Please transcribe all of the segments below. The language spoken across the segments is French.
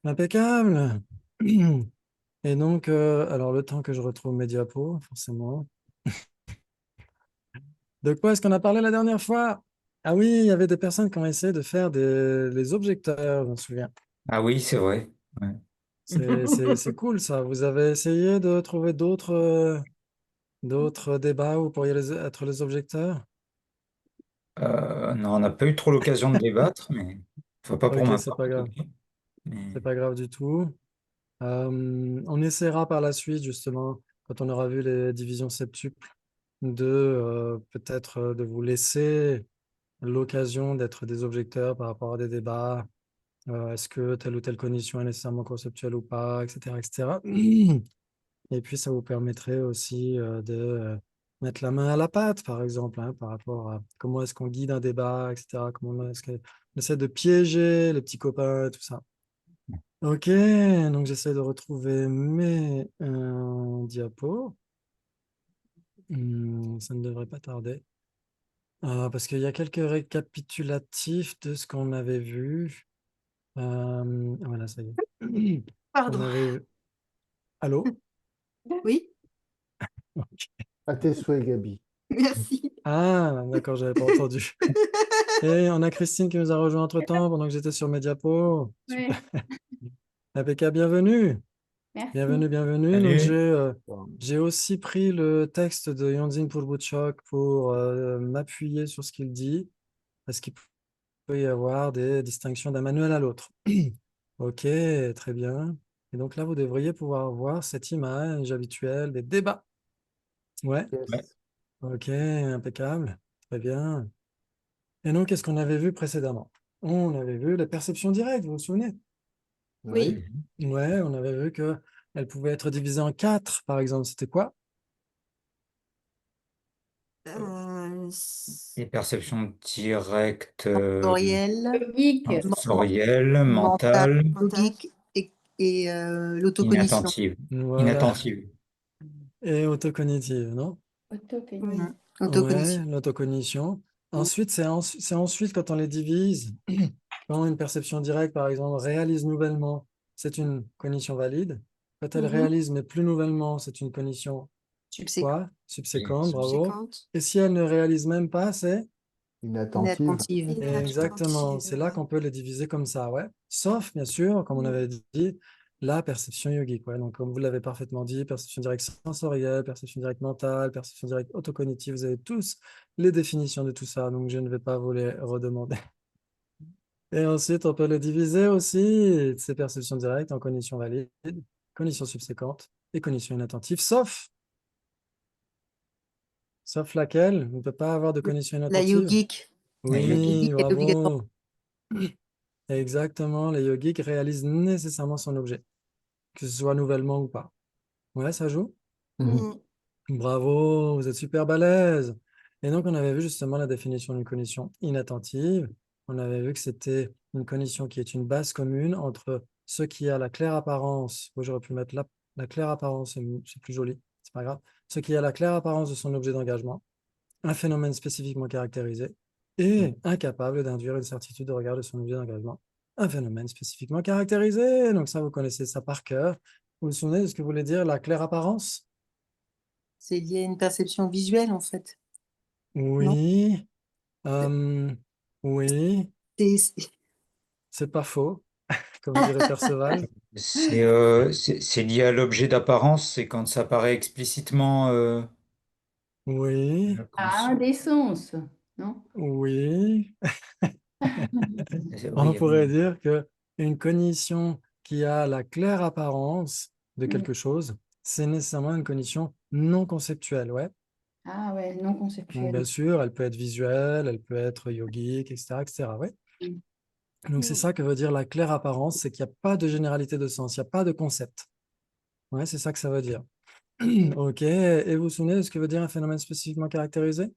Impeccable. Et donc, alors le temps que je retrouve mes diapos, forcément. De quoi est-ce qu'on a parlé la dernière fois? Ah oui, il y avait des personnes qui ont essayé de faire les objecteurs, je me souviens. Ah oui, c'est vrai. Ouais. C'est cool ça. Vous avez essayé de trouver d'autres débats où vous pourriez être les objecteurs? Non, on n'a pas eu trop l'occasion de débattre, mais enfin, pas pour Ok, ma c'est part pas en tout grave. cas. Mais C'est pas grave du tout. On essaiera par la suite, justement, quand on aura vu les divisions septuples, de peut-être de vous laisser l'occasion d'être des objecteurs par rapport à des débats. Est-ce que telle ou telle cognition est nécessairement conceptuelle ou pas, etc., etc. Et puis, ça vous permettrait aussi de mettre la main à la pâte, par exemple, hein, par rapport à comment est-ce qu'on guide un débat, etc. Comment est-ce qu'on essaie de piéger les petits copains et tout ça. Ok, donc j'essaie de retrouver mes diapos. Ça ne devrait pas tarder. Parce qu'il y a quelques récapitulatifs de ce qu'on avait vu. Voilà, ça y est. On Pardon. avait... Allô? Oui, Ok. À tes souhaits, Gabi. merci. Ah, d'accord, j'avais pas entendu. Et on a Christine qui nous a rejoint entre-temps pendant que j'étais sur mes diapos. Super. Oui, APK, bienvenue. merci. Bienvenue, bienvenue. Donc, salut. j'ai aussi pris le texte de Yonzin Purbuchok pour m'appuyer sur ce qu'il dit, parce qu'il peut y avoir des distinctions d'un manuel à l'autre. Ok, très bien. Et donc là, vous devriez pouvoir voir cette image habituelle des débats. Ouais, Ouais. Yes. ok, impeccable. Très bien. Et donc, qu'est-ce qu'on avait vu précédemment? On avait vu la perception directe, vous vous souvenez? Oui. Oui. Ouais, on avait vu que elle pouvait être divisée en quatre, par exemple. C'était quoi? Les perceptions directes, Sensoriel, Logique, sensorielles, mental, mentales, logique et l'autocognition. inattentives. Voilà. Inattentives. Et autocognitive, non? autocognition. Mhm. Ouais, Autocognition. l'autocognition. Mhm. Ensuite, c'est ensuite quand on les divise, quand une perception directe, par exemple, réalise nouvellement, c'est une cognition valide. Quand elle Mhm. réalise, mais plus nouvellement, c'est une cognition Subséquente. quoi? Subséquente, bravo. Subséquente. Et si elle ne réalise même pas, c'est Inattentive. Inattentive. exactement. C'est là qu'on peut les diviser comme ça, ouais. Sauf, bien sûr, comme on avait dit, la perception yogique. Ouais. Donc, comme vous l'avez parfaitement dit, perception directe sensorielle, perception directe mentale, perception directe autocognitive, vous avez tous les définitions de tout ça, donc je ne vais pas vous les redemander. Et ensuite, on peut les diviser aussi, ces perceptions directes, en cognition valide, cognition subséquente et cognition inattentive, sauf laquelle, on ne peut pas avoir de cognition La inattentive. yogique. La La yogique. Oui, yogique est obligatoire. bravo. Exactement, les yogiques réalisent nécessairement son objet, que ce soit nouvellement ou pas. Ouais, ça joue? Mhm. Mhm. Bravo, vous êtes super balèze. Et donc, on avait vu justement la définition d'une cognition inattentive. On avait vu que c'était une cognition qui est une base commune entre ce qui a la claire apparence, où j'aurais pu mettre la claire apparence, c'est plus joli, c'est pas grave, ce qui a la claire apparence de son objet d'engagement, un phénomène spécifiquement caractérisé, et incapable d'induire une certitude de regard de son objet d'engagement, un phénomène spécifiquement caractérisé. Donc ça, vous connaissez ça par cœur. Vous vous souvenez de ce que voulait dire la claire apparence? C'est lié à une perception visuelle, en fait. Non? Oui, euh, oui, C'est- c'est pas faux, comme dirait Perceval. C'est lié à l'objet d'apparence, c'est quand ça paraît explicitement. Oui, Comment Ah, des sens, non? oui. oui, On pourrait dire que une cognition qui a la claire apparence de Mm. quelque chose, c'est nécessairement une cognition non conceptuelle, ouais. Ah ouais, non Donc, conceptuel. bien sûr, elle peut être visuelle, elle peut être yogique, etc., etc., ouais. Mm. Donc, c'est Mm. ça que veut dire la claire apparence, c'est qu'il n'y a pas de généralité de sens, il n'y a pas de concept. Ouais, c'est ça que ça veut dire. Ok, et vous vous souvenez de ce que veut dire un phénomène spécifiquement caractérisé?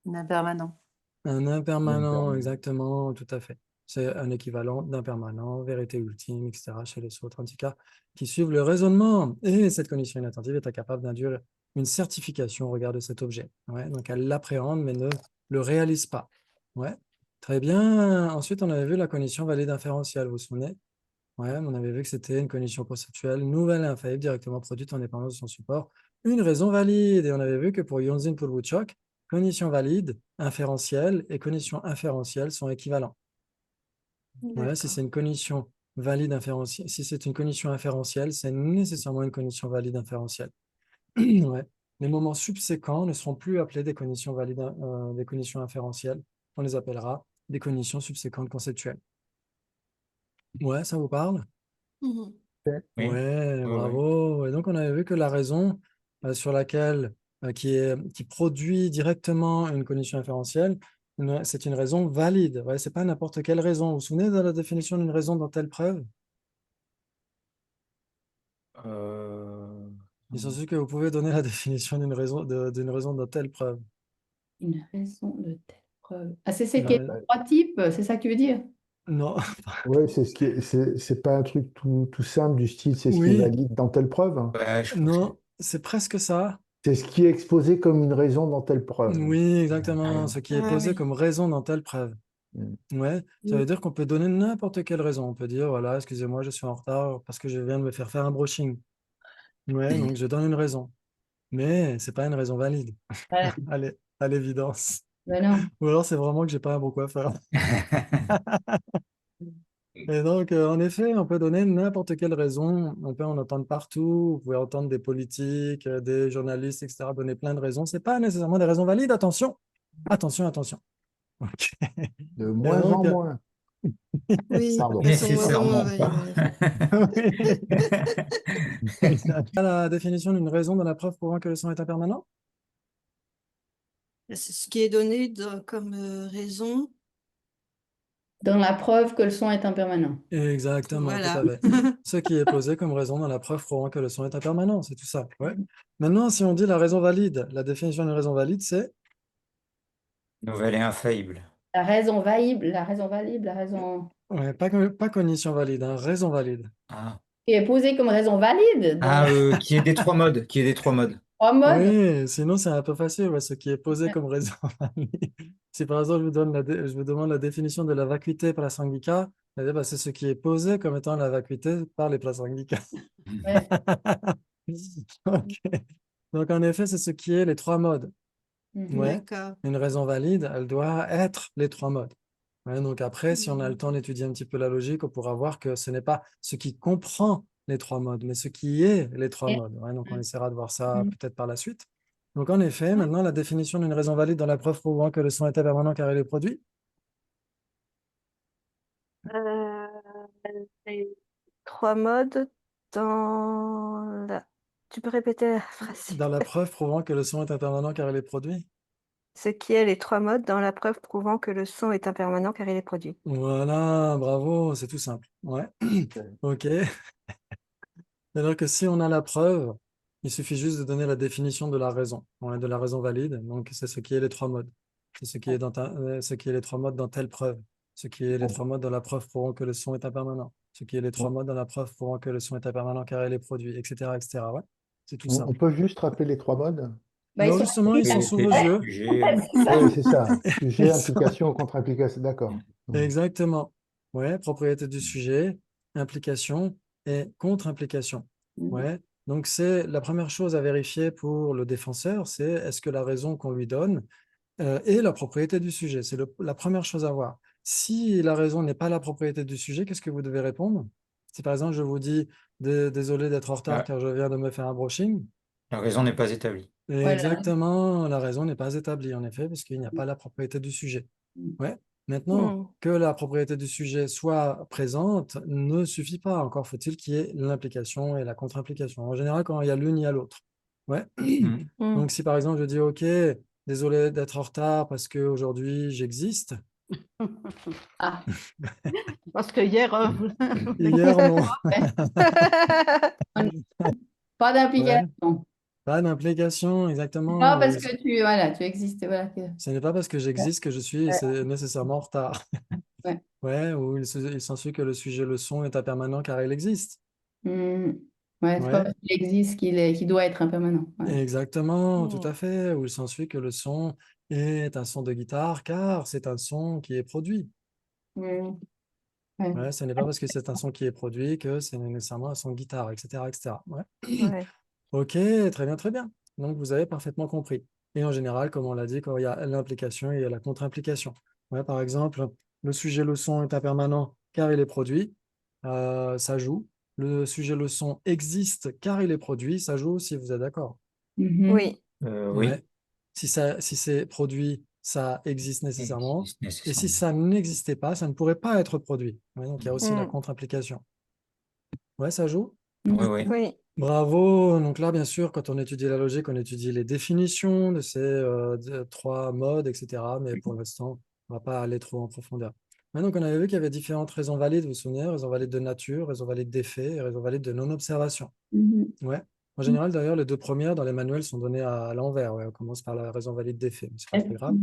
Un impermanent. Un impermanent, L'impermanent. exactement, tout à fait. C'est un équivalent d'impermanent, vérité ultime, etc., chez les autres, en tout cas, qui suivent le raisonnement. Et cette condition inattentive est incapable d'induire une certification au regard de cet objet. Ouais, donc elle l'appréhende, mais ne le réalise pas. Ouais, très bien. Ensuite, on avait vu la condition valide inférentielle, vous vous souvenez? Ouais, mais on avait vu que c'était une condition conceptuelle nouvelle et infaillible directement produite en dépendance de son support. Une raison valide. Et on avait vu que pour Yonzin Pulvuchok, condition valide, inférentielle et condition inférentielle sont équivalents. Ouais, si c'est une condition valide inférentielle, si c'est une condition inférentielle, c'est nécessairement une condition valide inférentielle. Ouais. Les moments subséquents ne seront plus appelés des conditions valides, des conditions inférentielles. On les appellera des conditions subséquentes conceptuelles. Ouais, ça vous parle? Mhm. Oui, Ouais, oui, oui. bravo. Et donc, on avait vu que la raison sur laquelle, qui produit directement une condition inférentielle, c'est une raison valide. Ouais, c'est pas n'importe quelle raison. Vous vous souvenez de la définition d'une raison dans telle preuve? Euh, Il s'ensuit que vous pouvez donner la définition d'une raison dans telle preuve. Une raison de telle preuve. Ah, c'est Une qui est ra- trois types, c'est ça que tu veux dire? Non, Ouais, c'est pas un truc tout simple du style, c'est ce qui est oui, valide dans telle preuve, hein. ouais, je pense que... non, c'est presque ça. C'est ce qui est exposé comme une raison dans telle preuve. Oui, Ah exactement. oui. Ce qui est Ah posé oui. comme raison dans telle preuve. Mm. Ouais, ça veut dire qu'on peut donner n'importe quelle raison. On peut dire, voilà, excusez-moi, je suis en retard parce que je viens de me faire un brushing. Ouais, donc je donne une raison. Mais c'est pas une raison valide, Voilà. à l'évidence. Ben non. Ou alors c'est vraiment que j'ai pas un bon coiffeur. Et donc, en effet, on peut donner n'importe quelle raison. On peut en entendre partout. Vous pouvez entendre des politiques, des journalistes, etc., donner plein de raisons. C'est pas nécessairement des raisons valides. Attention, attention, attention. Ok. De Et moins en donc, moins. Oui, Pardon. elles sont moins en moins Nécessairement valides, pas. en effet. oui. La définition d'une raison dans la preuve prouvant que le son est impermanent? C'est ce qui est donné comme raison. Dans la preuve que le son est impermanent. Exactement, tout Voilà. à fait. Ce qui est posé comme raison dans la preuve prouvant que le son est impermanent, c'est tout ça. Ouais. Maintenant, si on dit la raison valide, la définition d'une raison valide, c'est Nouvelle et infaillible. La raison valide, la raison ouais, pas cognition valide, hein, raison valide. Ah, qui est posée comme raison valide dans ah la qui est des trois modes. Qui est des trois modes. trois modes. Oui, sinon c'est un peu facile, ouais, ce qui est posé comme raison valide. Si par exemple je vous demande la définition de la vacuité par la Sanghika, bah, c'est ce qui est posé comme étant la vacuité par les Prasanghikas. Ouais. Ok. Donc en effet, c'est ce qui est les trois modes. Mhm. Ouais. D'accord. Une raison valide, elle doit être les trois modes. Ouais, donc après, si on a le temps d'étudier un petit peu la logique, on pourra voir que ce n'est pas ce qui comprend les trois modes, mais ce qui est les trois Et- modes. Ouais, donc on essaiera de voir ça Mhm. peut-être par la suite. Donc en effet, maintenant, la définition d'une raison valide dans la preuve prouvant que le son est permanent car il est produit. Euh, les trois modes dans la... Tu peux répéter la phrase, s'il Dans te la plaît? preuve prouvant que le son est impermanent car il est produit. Ce qui est les trois modes dans la preuve prouvant que le son est impermanent car il est produit. Voilà, bravo, c'est tout simple. Ouais, ok. C'est-à-dire que si on a la preuve, il suffit juste de donner la définition de la raison, ouais, de la raison valide. Donc, c'est ce qui est les trois modes. C'est ce qui est ce qui est les trois modes dans telle preuve. Ce qui est les trois modes dans la preuve prouvant que le son est impermanent. Ce qui est les trois modes dans la preuve prouvant que le son est impermanent car il est produit, etc., etc. Ouais, c'est tout On simple. peut juste rappeler les trois modes? Bah, ils Alors, sont justement, ils écrits sont Et sous puis vos le là. yeux. sujet. C'est ça. Oui, c'est ça. Sujet, Ils sont- implication, contre-implication. D'accord. Exactement. Ouais, propriété du sujet, implication et contre-implication. Mhm. Ouais. Donc, c'est la première chose à vérifier pour le défenseur, c'est est-ce que la raison qu'on lui donne est la propriété du sujet. C'est la première chose à voir. Si la raison n'est pas la propriété du sujet, qu'est-ce que vous devez répondre? Si par exemple, je vous dis désolé d'être en retard La, car je viens de me faire un brushing, la raison n'est pas établie. Voilà. exactement, la raison n'est pas établie, en effet, parce qu'il n'y a pas la propriété du sujet. Ouais. Maintenant, Hmm. que la propriété du sujet soit présente ne suffit pas. Encore faut-il qu'il y ait l'implication et la contre-implication. En général, quand il y a l'une, il y a l'autre. Ouais. Mm. Hmm. Donc, si par exemple, je dis, OK, désolé d'être en retard parce qu'aujourd'hui, j'existe. Ah, Parce que hier, Hier, non. pas Ouais. d'implication. Pas d'implication, exactement. Pas parce que tu existes. Voilà. Ce n'est pas parce que j'existe que je suis nécessairement en retard. Ouais. Ouais, ou il s'ensuit que le sujet, le son est impermanent car il existe. Mhm. Ouais, c'est pas Ouais. parce qu'il existe qu'il doit être impermanent. Ouais. Exactement, tout Hmm. à fait. Où il s'ensuit que le son est un son de guitare car c'est un son qui est produit. Mhm. Ouais. Ouais, ce n'est pas parce que c'est un son qui est produit que c'est nécessairement un son de guitare, etc., etc. Ouais. Ouais. Ok, très bien, très bien. Donc, vous avez parfaitement compris. Et en général, comme on l'a dit, quand il y a l'implication et il y a la contre-implication. Ouais, par exemple, le sujet leçon est impermanent car il est produit, ça joue. Le sujet leçon existe car il est produit, ça joue aussi, vous êtes d'accord? Mhm. Oui. Oui, Ouais. Si c'est produit, ça existe nécessairement. c'est Et si nécessairement. ça n'existait pas, ça ne pourrait pas être produit. Ouais, donc, il y a aussi la Mm. contre-implication. Ouais, ça joue? Oui, oui. Oui. Bravo. Donc là, bien sûr, quand on étudie la logique, on étudie les définitions de ces trois modes, etc. Mais pour l'instant, on ne va pas aller trop en profondeur. Maintenant qu'on avait vu qu'il y avait différentes raisons valides, vous vous souvenez, raison valide de nature, raison valide d'effet et raison valide de non-observation. Mhm. Ouais. En général, d'ailleurs, les deux premières dans les manuels sont données à l'envers. Ouais. On commence par la raison valide d'effet, mais c'est pas très grave.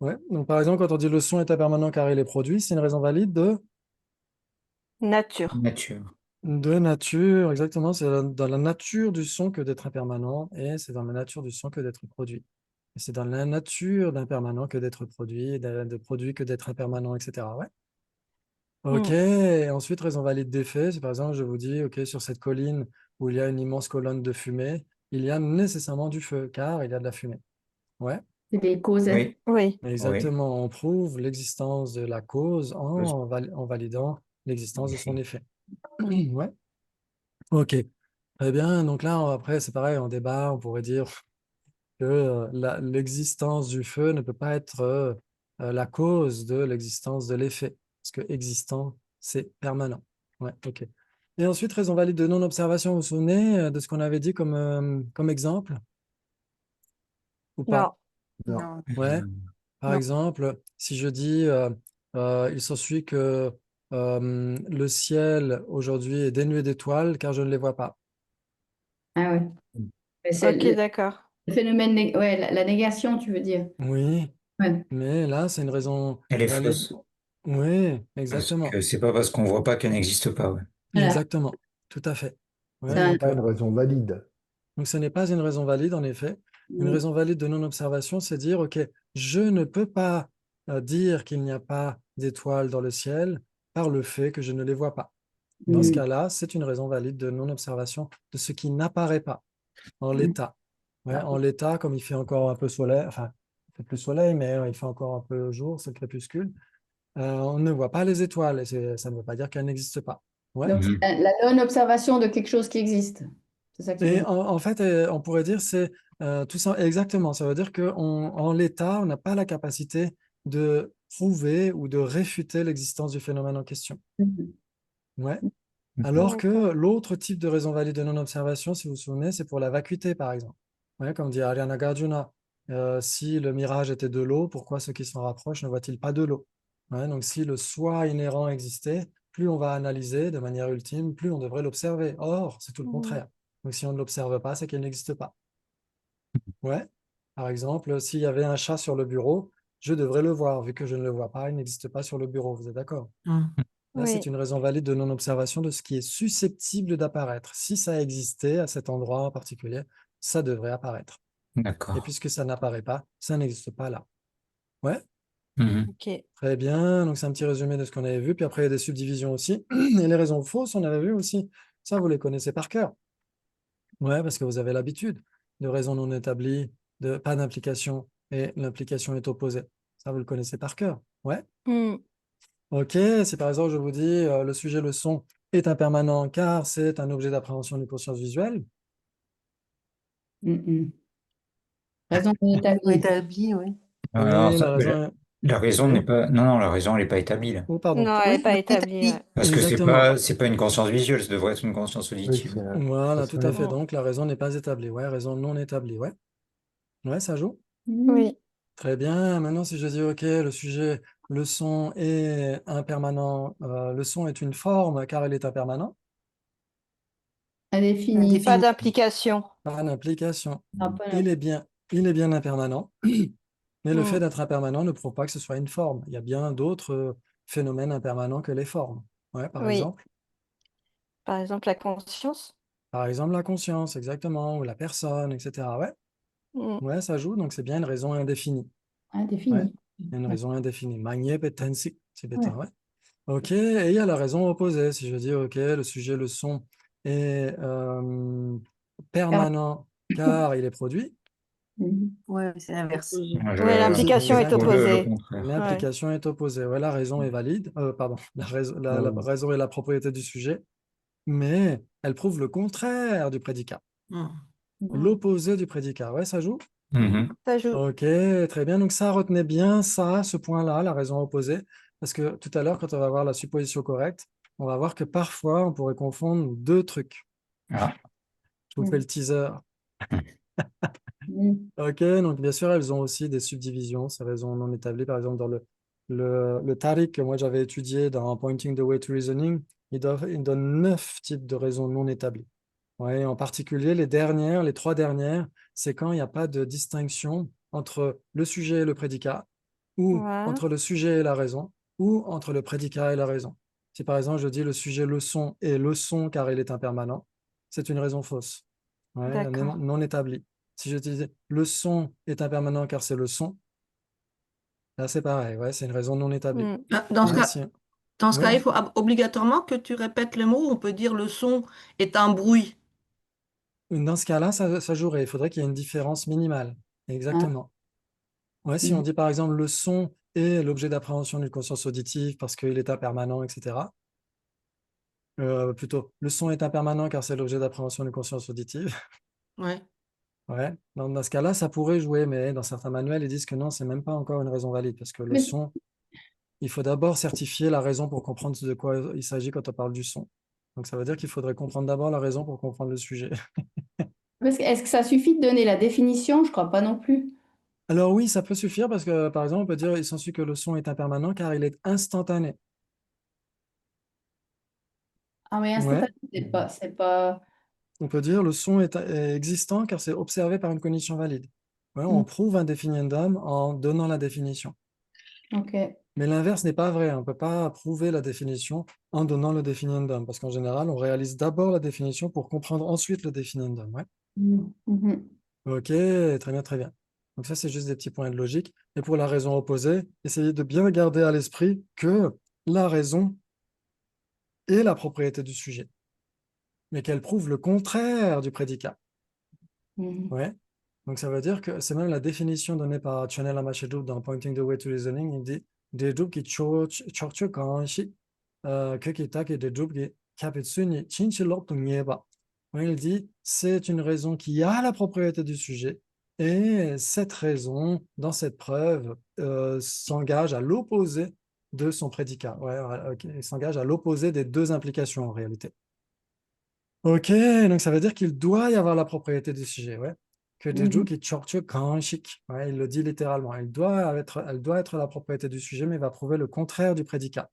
Ouais. Donc, par exemple, quand on dit le son est impermanent car il est produit, c'est une raison valide Nature. Nature. de nature. Exactement. C'est dans la nature du son que d'être impermanent et c'est dans la nature du son que d'être produit. Et c'est dans la nature d'impermanent que d'être produit, et de produit que d'être impermanent, etc. Ouais. Ok. Mm. Et ensuite, raison valide d'effet. C'est par exemple, je vous dis, ok, sur cette colline où il y a une immense colonne de fumée, il y a nécessairement du feu car il y a de la fumée. Ouais. C'est des causes. Oui, Oui. oui. Exactement, on prouve l'existence de la cause en validant l'existence de son effet. Ouais, ok. Très bien, donc là, après, c'est pareil, en débat, on pourrait dire que l'existence du feu ne peut pas être la cause de l'existence de l'effet, parce que existant, c'est permanent. Ouais, ok. Et ensuite, raison valide de non-observation, vous vous souvenez de ce qu'on avait dit comme exemple ou pas? Non. Non. Ouais. Par Non. exemple, si je dis, il s'ensuit que le ciel aujourd'hui est dénué d'étoiles car je ne les vois pas. Ah ouais. Mais c'est Ok, d'accord. le phénomène, ouais, la négation, tu veux dire. Oui, Ouais. mais là, c'est une raison Elle est valide. fausse. Oui, Parce exactement. que c'est pas parce qu'on voit pas qu'elle n'existe pas. Ouais. Voilà. Exactement. Tout à fait. Ouais, C'est un- donc, Pas une raison valide. ce n'est pas une raison valide, en effet. Une raison valide de non-observation, c'est dire, OK, je ne peux pas dire qu'il n'y a pas d'étoiles dans le ciel par le fait que je ne les vois pas. Dans ce Mm. cas-là, c'est une raison valide de non-observation de ce qui n'apparaît pas en l'état. Ouais, en l'état, comme il fait encore un peu soleil, enfin, il fait plus soleil, mais il fait encore un peu jour, c'est le crépuscule, on ne voit pas les étoiles, et ça ne veut pas dire qu'elles n'existent pas. Ouais. Donc, Mhm. c'est la non-observation de quelque chose qui existe. C'est ça que tu veux Et dire. en fait, on pourrait dire, c'est tout ça, exactement, ça veut dire qu'en l'état, on n'a pas la capacité de prouver ou de réfuter l'existence du phénomène en question. Mhm. Ouais. Alors que D'accord. l'autre type de raison valide de non-observation, si vous vous souvenez, c'est pour la vacuité, par exemple. Ouais, comme dit Ariana Nagarjuna, si le mirage était de l'eau, pourquoi ceux qui s'en rapprochent ne voient-ils pas de l'eau? Ouais, donc si le soi inhérent existait, plus on va analyser de manière ultime, plus on devrait l'observer. Or, c'est tout le Mm. contraire. Donc si on ne l'observe pas, c'est qu'il n'existe pas. Ouais. Par exemple, s'il y avait un chat sur le bureau, je devrais le voir. Vu que je ne le vois pas, il n'existe pas sur le bureau. Vous êtes d'accord? Là, c'est Oui. une raison valide de non-observation de ce qui est susceptible d'apparaître. Si ça existait à cet endroit en particulier, ça devrait apparaître. Et D'accord. puisque ça n'apparaît pas, ça n'existe pas là. Ouais, Mhm. Ok. très bien. Donc, c'est un petit résumé de ce qu'on avait vu. Puis après, il y a des subdivisions aussi. Et les raisons fausses, on avait vu aussi. Ça, vous les connaissez par cœur. Ouais, parce que vous avez l'habitude de raisons non établies, de pas d'implication et l'implication est opposée. Ça, vous le connaissez par cœur. Ouais. Mm. Ok, si par exemple je vous dis le sujet leçon est impermanent car c'est un objet d'appréhension d'une conscience visuelle, Mhm. Raison établie. Établi, oui. Alors, oui, ça, la mais raison est... la raison Oui, n'est pas. Non, non, la raison, elle n'est pas établie là. oh, pardon. Non, elle Oui, n'est pas Oui, établie. établi. Parce que exactement. c'est pas une conscience visuelle, ça devrait être une conscience Oui, auditive. Voilà, ça tout serait- à fait. Mm. Donc la raison n'est pas établie. Ouais, raison non établie. Ouais, ouais, ça joue. Mhm. Oui. Très bien. Maintenant, si je dis ok, le sujet, le son est impermanent, le son est une forme car il est impermanent, Indéfini. Indéfini. Pas d'implication. pas d'implication. Ah, pas Il est bien impermanent. Mais le fait Mm. d'être impermanent ne prouve pas que ce soit une forme. Il y a bien d'autres phénomènes impermanents que les formes. Ouais, Oui. Par exemple, la conscience. par exemple, la conscience, exactement, ou la personne, etc. Ouais, Mm. ouais, ça joue, donc c'est bien une raison indéfinie. Ouais, indéfini. une raison indéfinie. Magné petensi, c'est Ouais. bêta, ouais. Ok, et il y a la raison opposée. Si je dis, ok, le sujet, le son est permanent car il est produit, Mhm. Ouais, c'est l'inverse. Opposé. Ouais, l'implication est exactement. Le opposée. contraire. Ouais. L'implication est opposée. Ouais, la raison est valide. Pardon, la Ouais. raison est la propriété du sujet, mais elle prouve le contraire du prédicat, Mm. l'opposé du prédicat. Ouais, ça joue? Mhm. Ça joue. Ok, très bien. Donc ça, retenez bien ça, ce point-là, la raison opposée, parce que tout à l'heure, quand on va voir la supposition correcte, on va voir que parfois, on pourrait confondre deux trucs. Ah. Je vous fais le teaser. Mhm. Ok, donc bien sûr, elles ont aussi des subdivisions, ces raisons non établies. Par exemple, dans le Tariq que moi j'avais étudié dans Pointing the Way to Reasoning, il donne 9 types de raisons non établies. Ouais, en particulier, les 3 dernières, c'est quand il n'y a pas de distinction entre le sujet et le prédicat, ou Ouais. entre le sujet et la raison, ou entre le prédicat et la raison. Si par exemple je dis le sujet leçon est leçon car il est impermanent, c'est une raison fausse, ouais, D'accord. non établie. Si je dis le son est impermanent car c'est le son, là c'est pareil, ouais, c'est une raison non établie. Mm. Dans ce Ouais, cas, si- dans ce ouais, cas, il faut obligatoirement que tu répètes le mot. On peut dire le son est un bruit. dans ce cas-là, ça jouerait. Il faudrait qu'il y ait une différence minimale. Ah. Exactement. Ouais, si on Mhm. dit par exemple le son est l'objet d'appréhension d'une conscience auditive parce qu'il est impermanent, etc. Plutôt, le son est impermanent car c'est l'objet d'appréhension d'une conscience auditive. Ouais. Ouais. Dans ce cas-là, ça pourrait jouer, mais dans certains manuels, ils disent que non, c'est même pas encore une raison valide parce que le Mais, son, il faut d'abord certifier la raison pour comprendre de quoi il s'agit quand on parle du son. Donc ça veut dire qu'il faudrait comprendre d'abord la raison pour comprendre le sujet. est-ce que ça suffit de donner la définition? Je crois pas non plus. Alors oui, ça peut suffire parce que, par exemple, on peut dire il s'ensuit que le son est impermanent car il est instantané. Ah, mais Ouais. instantané, c'est pas... On peut dire le son est existant car c'est observé par une cognition valide. Ouais, on Mhm. prouve un definiendum en donnant la définition. Ok. Mais l'inverse n'est pas vrai. On ne peut pas prouver la définition en donnant le definiendum parce qu'en général, on réalise d'abord la définition pour comprendre ensuite le definiendum. Ouais. Mhm. Mhm. Ok, très bien, très bien. Donc ça, c'est juste des petits points de logique. Et pour la raison opposée, essayez de bien garder à l'esprit que la raison est la propriété du sujet, mais qu'elle prouve le contraire du prédicat. Mhm. Ouais. Donc ça veut dire que c'est même la définition donnée par Chanel Amachedou dans Pointing the Way to Reasoning. Il dit Dedrup qui chorche kanshi kekita ki dedrup ki kapitsu ni chinchilop tu nieba. Ouais, il dit c'est une raison qui a la propriété du sujet et cette raison, dans cette preuve, s'engage à l'opposé de son prédicat. Ouais, ok, il s'engage à l'opposé des deux implications en réalité. Ok, donc ça veut dire qu'il doit y avoir la propriété du sujet, ouais. Que Mhm. Deju qui chorche kanshik, ouais, il le dit littéralement. Elle doit être la propriété du sujet, mais va prouver le contraire du prédicat.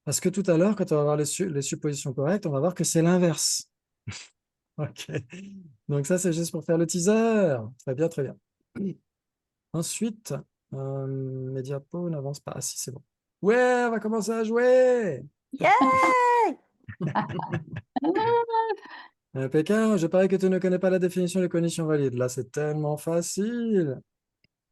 Parce que tout à l'heure, quand on va voir les suppositions correctes, on va voir que c'est l'inverse. Ok, donc ça c'est juste pour faire le teaser. Très bien, très bien. Ensuite, mes diapos n'avancent pas. Ah si, c'est bon. Ouais, on va commencer à jouer. Yay! Pékin, je parie que tu ne connais pas la définition de cognition valide. Là, c'est tellement facile.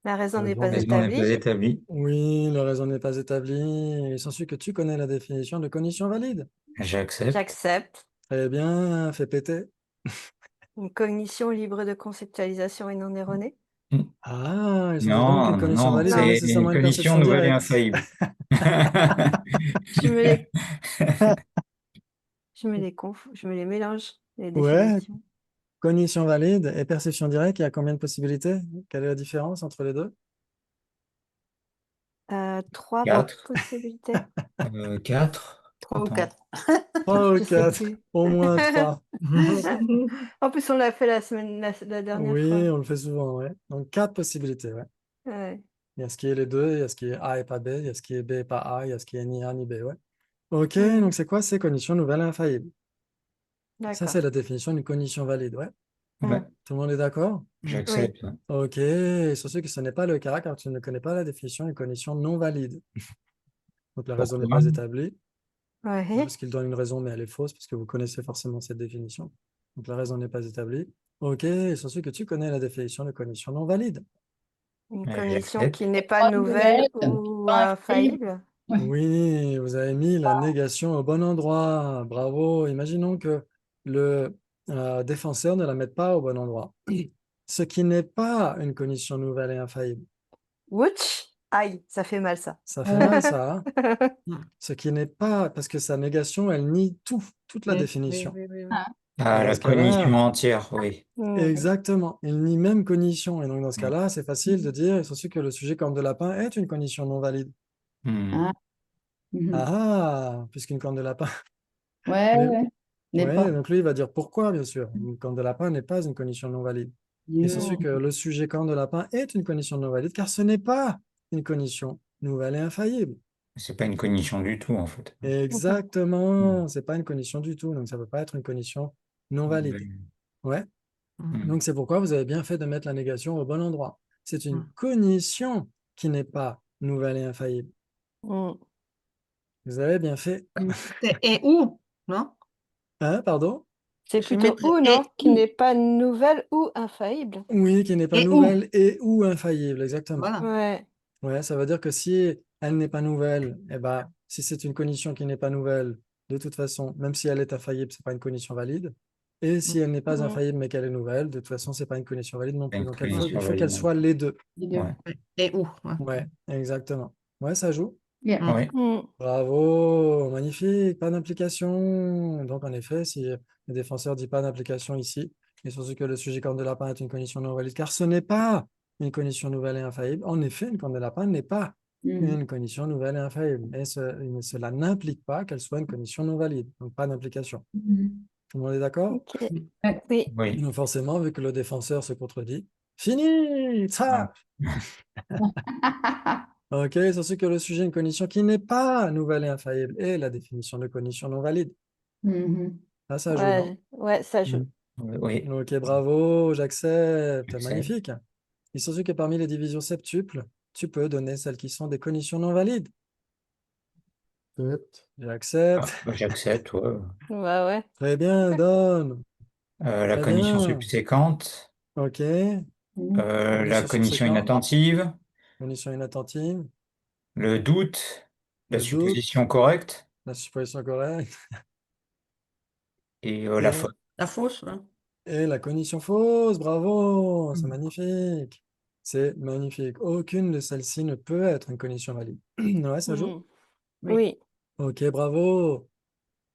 La raison n'est Raison pas n'est Raison n'est pas établie. établie. Oui, la raison n'est pas établie. Il s'ensuit que tu connais la définition de cognition valide. J'accepte. J'accepte. Très bien, fais péter. Une cognition libre de conceptualisation et non erronée. Ah, il s'ensuit donc Non, qu'une non, cognition non, valide est c'est Non, une nécessairement une cognition perception nouvelle et directe. infaillible. je me les, je me les mélange, les Ouais, définitions. cognition valide et perception directe, il y a combien de possibilités? Quelle est la différence entre les deux? 3 Quatre. possibilités. 4. 3 ou 4. 3 ou Je sais 4, plus. au moins 3. En plus, on l'a fait la dernière fois. Oui, on le fait souvent, ouais. Donc 4 possibilités, ouais. Ouais, Il y a ce qui est les deux, il y a ce qui est A et pas B, il y a ce qui est B et pas A, il y a ce qui est ni A ni B, ouais. Ok, mm, donc c'est quoi ces cognitions nouvelles et infaillibles? Ça, c'est d'accord. la définition d'une cognition valide, ouais. Ouais, Mm, Tout le monde est d'accord? oui, j'accepte. Ok, sur ce que ce n'est pas le cas, car tu ne connais pas la définition d'une cognition non valide. Donc la raison n'est Pourquoi? pas établie, ouais, parce qu'il donne une raison, mais elle est fausse, parce que vous connaissez forcément cette définition. Donc la raison n'est pas établie. Ok, sur ce que tu connais la définition de cognition non valide. une cognition J'accepte. qui n'est pas Pas nouvelle nouvelle, ou pas infaillible. infaillible. Ouais. Oui, vous avez mis la négation au bon endroit. Bravo. Imaginons que le défenseur ne la mette pas au bon endroit. Ce qui n'est pas une condition nouvelle et infaillible. Ouch! Aïe, ça fait mal ça. Ça fait mal, ça, hein? Mm. Ce qui n'est pas, parce que sa négation, elle nie toute la Oui, définition. oui. Ah, Ah, Dans la ce cas-là, cognition entière, oui. exactement. Il nie même cognition. Et donc, dans ce Mm. cas-là, c'est facile de dire, il s'agit que le sujet corne de lapin est une condition non valide. Mm. ah, mhm. Ah, puisqu'une corne de lapin. Ouais, Mais- ouais. N'est ouais, pas. donc lui, il va dire pourquoi, bien sûr. Une corne de lapin n'est pas une condition non valide. Il s'agit que le sujet corne de lapin est une condition non valide, car ce n'est pas une condition nouvelle et infaillible. C'est pas une cognition du tout, en fait. Exactement, c'est pas une condition du tout, donc ça ne peut pas être une condition non valide. Ouais, Mm. donc c'est pourquoi vous avez bien fait de mettre la négation au bon endroit. C'est une Mm. cognition qui n'est pas nouvelle et infaillible. Mm. Vous avez bien fait. C'est et où, non? Hein, pardon? C'est Je plutôt mettrais ou, et non? Qui où. n'est pas nouvelle ou infaillible. Oui, qui n'est pas Et où? nouvelle et ou infaillible, exactement. Voilà. Ouais. Ouais, ça veut dire que si elle n'est pas nouvelle, eh ben, si c'est une condition qui n'est pas nouvelle, de toute façon, même si elle est infaillible, c'est pas une condition valide. Et si elle n'est pas Mm. infaillible mais qu'elle est nouvelle, de toute façon, c'est pas une condition valide non C'est plus. une Donc il cognition faut qu'elle valide. soit les deux. Les deux. Ouais. Et où? Ouais. Ouais, exactement. Ouais, ça joue. Bien. Mm. Oui. Mm. Bravo, magnifique, pas d'implication. Donc en effet, si le défenseur dit pas d'implication ici, il surtout que le sujet corne de lapin est une condition non valide, car ce n'est pas une condition nouvelle et infaillible. En effet, une corne de lapin n'est pas Mhm. une condition nouvelle et infaillible. Et cela n'implique pas qu'elle soit une condition non valide. Donc pas d'implication. Mhm. Tout le monde est d'accord? Ok. Ouais. Oui. Oui. Donc forcément, vu que le défenseur se contredit, fini, ça. Ok, surtout que le sujet est une condition qui n'est pas nouvelle et infaillible. Et la définition de condition non valide. Mhm. Là, ça joue, non? Ouais, ça joue. Oui. Ok, bravo, j'accepte. J'accepte. Magnifique. Il s'agit que parmi les divisions septuples, tu peux donner celles qui sont des conditions non valides. Peut-être. J'accepte. Ah, bah, j'accepte, ouais. Ouais. Très bien, donne. La Très cognition bien. subséquente, Ok. Mhm. la Condition cognition subséquente, inattentive, condition inattentive, le doute, la le doute, supposition correcte la supposition correcte et la faute. La fausse, ouais. et la cognition fausse. Bravo, c'est Mm. magnifique. C'est magnifique. Aucune de celles-ci ne peut être une cognition valide. Ouais, ça joue? Mm. Oui. Oui. Ok, bravo.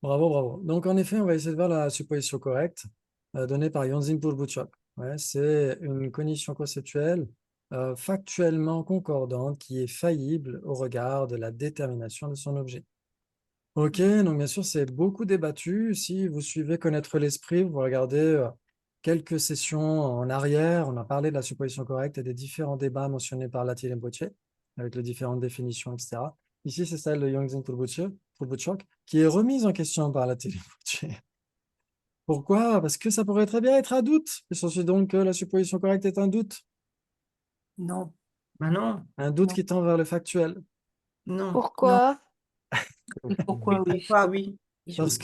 Bravo, bravo. Donc, en effet, on va essayer de voir la supposition correcte donnée par Yonzin Purbuchok. Ouais, c'est une cognition conceptuelle factuellement concordante qui est faillible au regard de la détermination de son objet. Ok, donc bien sûr, c'est beaucoup débattu. Si vous suivez Connaître l'esprit, vous regardez quelques sessions en arrière, on a parlé de la supposition correcte et des différents débats mentionnés par Lati Rinpoche, avec les différentes définitions, etc. Ici, c'est celle de Yongzin Purbuchok, qui est remise en question par Lati Rinpoche. Pourquoi? Parce que ça pourrait très bien être un doute. Il s'agit donc que la supposition correcte est un doute. Non. Ben non, Un doute Non. qui tend vers le factuel. non. Pourquoi? Et pourquoi, oui. Pourquoi, oui. Parce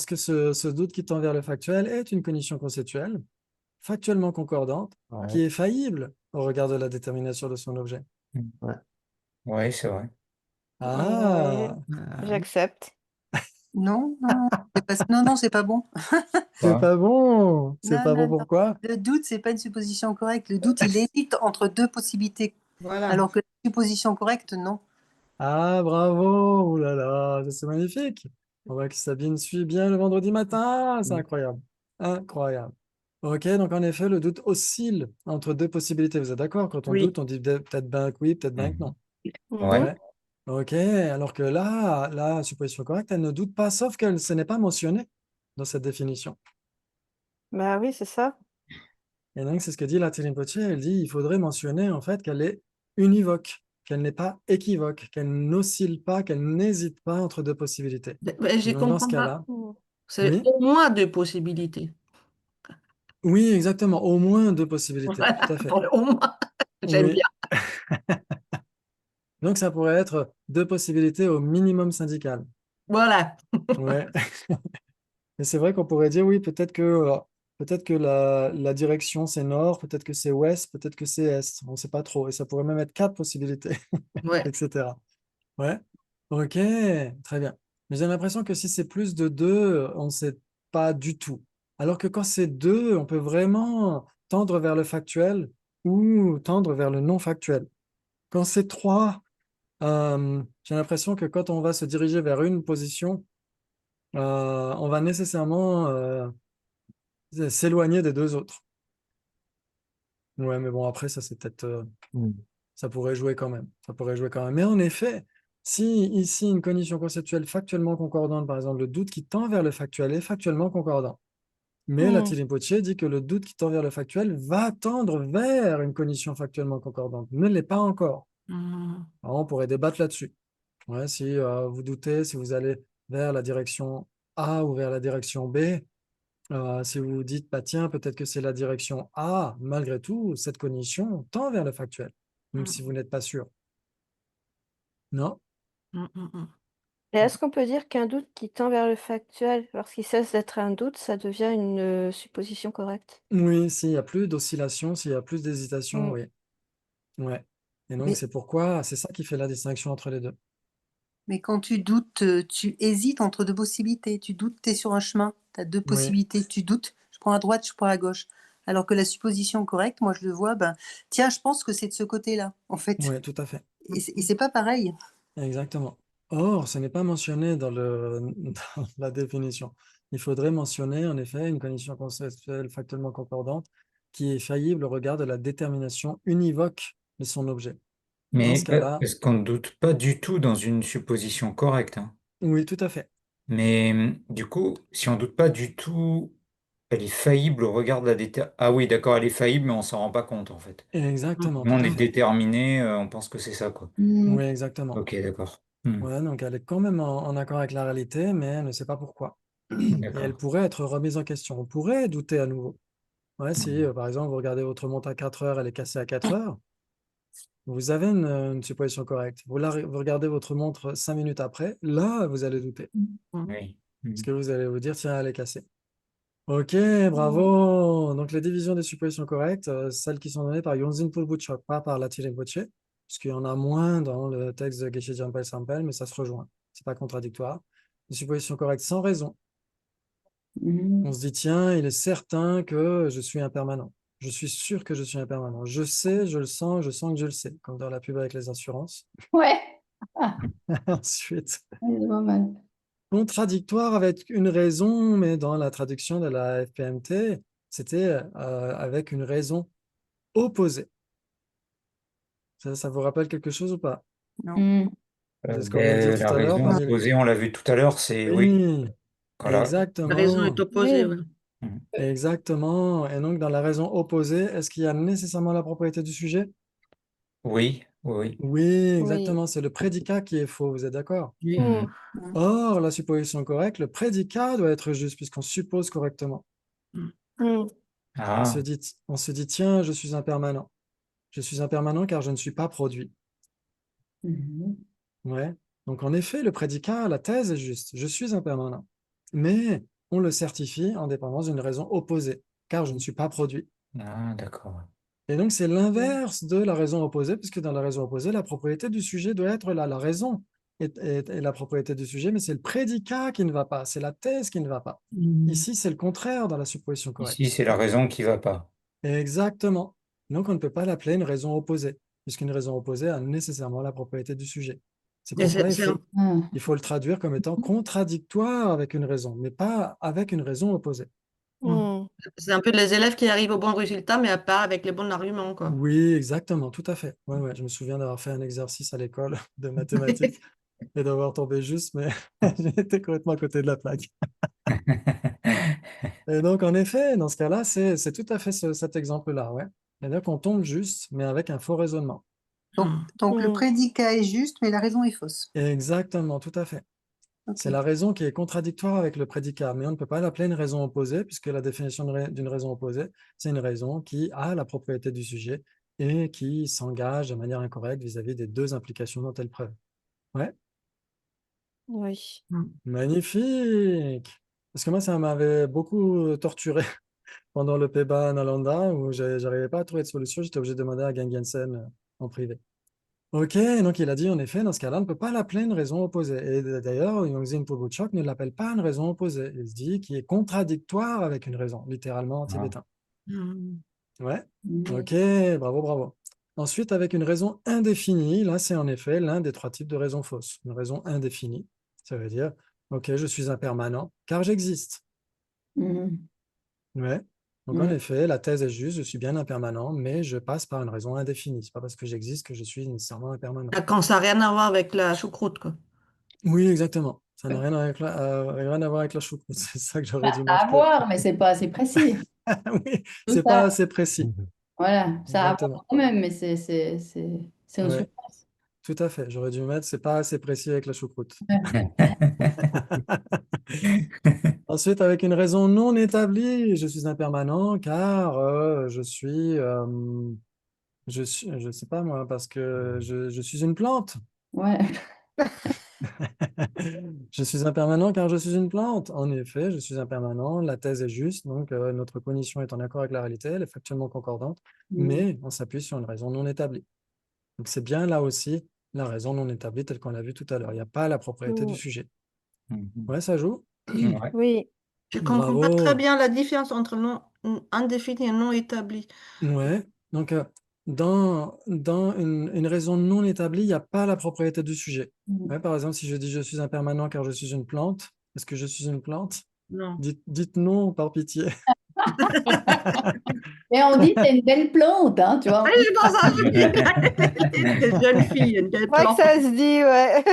que ce doute qui tend vers le factuel est une cognition conceptuelle, factuellement concordante, qui Ouais. est faillible au regard de la détermination de son objet. Ouais. Oui, c'est vrai. Ah, J'accepte. Non, non, non, c'est pas bon. c'est Quoi? pas bon. C'est Non, pas bon non, non. pourquoi? Le doute, c'est pas une supposition correcte. Le doute, il hésite entre deux possibilités. Voilà. Alors que la supposition correcte, non. Ah, bravo. Oh là là, c'est magnifique. On voit que Sabine suit bien le vendredi matin. C'est incroyable. Incroyable. Ok, donc en effet, le doute oscille entre deux possibilités. Vous êtes d'accord? Quand on Oui. doute, on dit peut-être bien que oui, peut-être bien que non. Ouais. Ouais. Ok, alors que là, la supposition correcte, elle ne doute pas, sauf que ce n'est pas mentionné dans cette définition. Bah oui, c'est ça. Et donc, c'est ce que dit la Rinpoche, elle dit il faudrait mentionner en fait qu'elle est univoque, qu'elle n'est pas équivoque, qu'elle n'oscille pas, qu'elle n'hésite pas entre deux possibilités. Ben, je Donc, dans ce comprends pas. cas-là, Mm. C'est oui, au moins deux possibilités. oui, exactement, au moins deux possibilités, Voilà. tout à fait. Au moins, j'aime Oui, bien. donc ça pourrait être deux possibilités au minimum syndical. Voilà. Ouais. Et c'est vrai qu'on pourrait dire, oui, peut-être que la direction c'est nord, peut-être que c'est ouest, peut-être que c'est est. On ne sait pas trop. Et ça pourrait même être quatre possibilités, Ouais. etc. Ouais. Ok, très bien. Mais j'ai l'impression que si c'est plus de 2, on ne sait pas du tout. Alors que quand c'est 2, on peut vraiment tendre vers le factuel ou tendre vers le non factuel. Quand c'est 3, j'ai l'impression que quand on va se diriger vers une position, on va nécessairement s'éloigner des 2 autres. Ouais, mais bon, après, ça, c'est peut-être, Mm. ça pourrait jouer quand même. Ça pourrait jouer quand même. Mais en effet, si ici, une condition conceptuelle factuellement concordante, par exemple, le doute qui tend vers le factuel est factuellement concordant. Mais la Hmm. Tirinpoche dit que le doute qui tend vers le factuel va tendre vers une condition factuellement concordante, ne l'est pas encore. Mhm. Alors, on pourrait débattre là-dessus. Ouais, si vous doutez, si vous allez vers la direction A ou vers la direction B, si vous vous dites, bah, tiens, peut-être que c'est la direction A, malgré tout, cette condition tend vers le factuel, même si vous n'êtes pas sûr. Non? Mhm. Mhm. Et est-ce qu'on peut dire qu'un doute qui tend vers le factuel, lorsqu'il cesse d'être un doute, ça devient une supposition correcte? Oui, s'il n'y a plus d'oscillation, s'il y a plus d'hésitation, Hmm. oui. Ouais. Et donc, Mais, c'est pourquoi, c'est ça qui fait la distinction entre les deux. mais quand tu doutes, tu hésites entre 2 possibilités. Tu doutes, tu es sur un chemin, tu as 2 possibilités. Tu doutes, je prends à droite, je prends à gauche. Alors que la supposition correcte, moi je le vois, ben, tiens, je pense que c'est de ce côté-là, en fait. Oui, tout à fait. Et c'est pas pareil. Exactement. Or, ce n'est pas mentionné dans dans la définition. Il faudrait mentionner, en effet, une condition conceptuelle factuellement concordante qui est faillible au regard de la détermination univoque de son objet. Dans Mais ce cas-là, est-ce qu'on ne doute pas du tout dans une supposition correcte, hein. oui, tout à fait. Mais du coup, si on doute pas du tout, elle est faillible au regard de la détermination. Ah oui, d'accord, elle est faillible, mais on s'en rend pas compte en fait. Exactement, Nous, tout on à est fait. déterminé, on pense que c'est ça, quoi. Mm. Oui, exactement. Ok, d'accord. Hmm, Ouais, donc elle est quand même en accord avec la réalité, mais elle ne sait pas pourquoi. Et elle d'accord. pourrait être remise en question. On pourrait douter à nouveau. Ouais, si, Hmm. par exemple, vous regardez votre montre à 4 heures, elle est cassée à 4 heures, vous avez une supposition correcte. Vous regardez votre montre 5 minutes après, là, vous allez douter. Mhm. Oui. Parce Hmm. que vous allez vous dire, tiens, elle est cassée. Ok, Hmm. bravo. Donc, les divisions des suppositions correctes, celles qui sont données par Yonzin Pulbuchok, pas par la Rinpoche, parce qu'il y en a moins dans le texte de Geshe Jampel Sampel, mais ça se rejoint. C'est pas contradictoire. Les suppositions correctes sans raison. On Mm. se dit, tiens, il est certain que je suis impermanent. Je suis sûr que je suis impermanent. Je sais, je le sens, je sens que je le sais, comme dans la pub avec les assurances. Ouais, ah, Ensuite, c'est pas mal. contradictoire avec une raison, mais dans la traduction de la FPMT, c'était avec une raison opposée. Ça vous rappelle quelque chose ou pas? Non. Mm. C'est ce qu'on vient de dire La tout à l'heure raison parmi les... opposée, on l'a vu tout à l'heure, c'est oui. Oui, Voilà. La raison est exactement. opposée, Oui. oui. Hmm. Exactement. Et donc, dans la raison opposée, est-ce qu'il y a nécessairement la propriété du sujet? Oui, oui, oui. Oui, Oui. exactement. C'est le prédicat qui est faux. Vous êtes d'accord? Oui. Hmm. Hmm. Or, la supposition correcte, le prédicat doit être juste puisqu'on suppose correctement. Mhm. Hmm. Ah, On se dit, tiens, je suis impermanent. Je suis impermanent car je ne suis pas produit. Mhm. Ouais. Donc, en effet, le prédicat, la thèse est juste. Je suis impermanent. Mais on le certifie en dépendance d'une raison opposée, car je ne suis pas produit. ah, d'accord. Et donc, c'est l'inverse de la raison opposée, puisque dans la raison opposée, la propriété du sujet doit être là. La raison est la propriété du sujet, mais c'est le prédicat qui ne va pas, c'est la thèse qui ne va pas. Mhm. Ici, c'est le contraire dans la supposition Ici, correcte. c'est la raison qui va pas. Exactement. Donc, on ne peut pas l'appeler une raison opposée, puisqu'une raison opposée a nécessairement la propriété du sujet. C'est Et pourquoi Ah. il faut le traduire comme étant contradictoire avec une raison, mais pas avec une raison opposée. Hmm. C'est un peu les élèves qui arrivent au bon résultat, mais pas avec les bons arguments, quoi. Oui, exactement, tout à fait. Ouais, ouais, je me souviens d'avoir fait un exercice à l'école de mathématiques et d'avoir tombé juste, mais j'ai été complètement à côté de la plaque. Et donc, en effet, dans ce cas-là, c'est tout à fait cet exemple-là, ouais. C'est-à-dire qu'on tombe juste, mais avec un faux raisonnement. Donc le Hmm. prédicat est juste, mais la raison est fausse. Exactement, tout à fait. Ok. C'est la raison qui est contradictoire avec le prédicat, mais on ne peut pas l'appeler une raison opposée, puisque la définition d'une raison opposée, c'est une raison qui a la propriété du sujet et qui s'engage de manière incorrecte vis-à-vis des deux implications dont elle preuve. Ouais, Oui. Mhm. magnifique! Parce que moi, ça m'avait beaucoup torturé pendant le PEBA Nalanda, où j'arrivais pas à trouver de solution, j'étais obligé de demander à Gang Jensen en privé. Ok, donc il a dit en effet, dans ce cas-là, on ne peut pas l'appeler une raison opposée. Et d'ailleurs, Yongzin Pobutchok ne l'appelle pas une raison opposée. Il se dit qu'il est contradictoire avec une raison, littéralement en Ah. tibétain. Hmm. Ouais, Mhm. ok, bravo, bravo. Ensuite, avec une raison indéfinie, là, c'est en effet l'un des 3 types de raisons fausses. Une raison indéfinie, ça veut dire, ok, je suis impermanent car j'existe. Mhm. Ouais. Donc, en Mhm. effet, la thèse est juste, je suis bien impermanent, mais je passe par une raison indéfinie. C'est pas parce que j'existe que je suis nécessairement impermanent. Ah, quand ça n'a rien à voir avec la choucroute, quoi. Oui, exactement. Ça n'a rien, rien à voir avec la choucroute. C'est ça que j'aurais Bah, dû ça a à marquer. voir, mais c'est pas assez précis. Oui, Tout c'est pas ça, assez précis. voilà, ça a à voir Exactement. quand même, mais c'est en Ouais, souffrance. tout à fait. J'aurais dû mettre, c'est pas assez précis avec la choucroute. Ensuite, avec une raison non établie, je suis impermanent car je sais pas moi, parce que je suis une plante. Ouais. Je suis impermanent car je suis une plante. En effet, je suis impermanent. La thèse est juste, donc notre cognition est en accord avec la réalité, elle est factuellement concordante, Mhm. mais on s'appuie sur une raison non établie. Donc c'est bien là aussi la raison non établie telle qu'on l'a vu tout à l'heure. Il n'y a pas la propriété du Mm. sujet. Mhm. Ouais, ça joue? Ouais. Oui. Je comprends pas très Bravo. bien la différence entre non indéfini et non établi. Ouais. Donc dans une raison non établie, il n'y a pas la propriété du sujet. Mhm. Ouais, par exemple, si je dis je suis impermanent car je suis une plante, est-ce que je suis une plante? Non. Dites non, par pitié. Et on dit c'est une belle plante, hein, tu vois. Ah, j'ai dans un des jeunes filles, une belle C'est vrai que plante. ça se dit, ouais.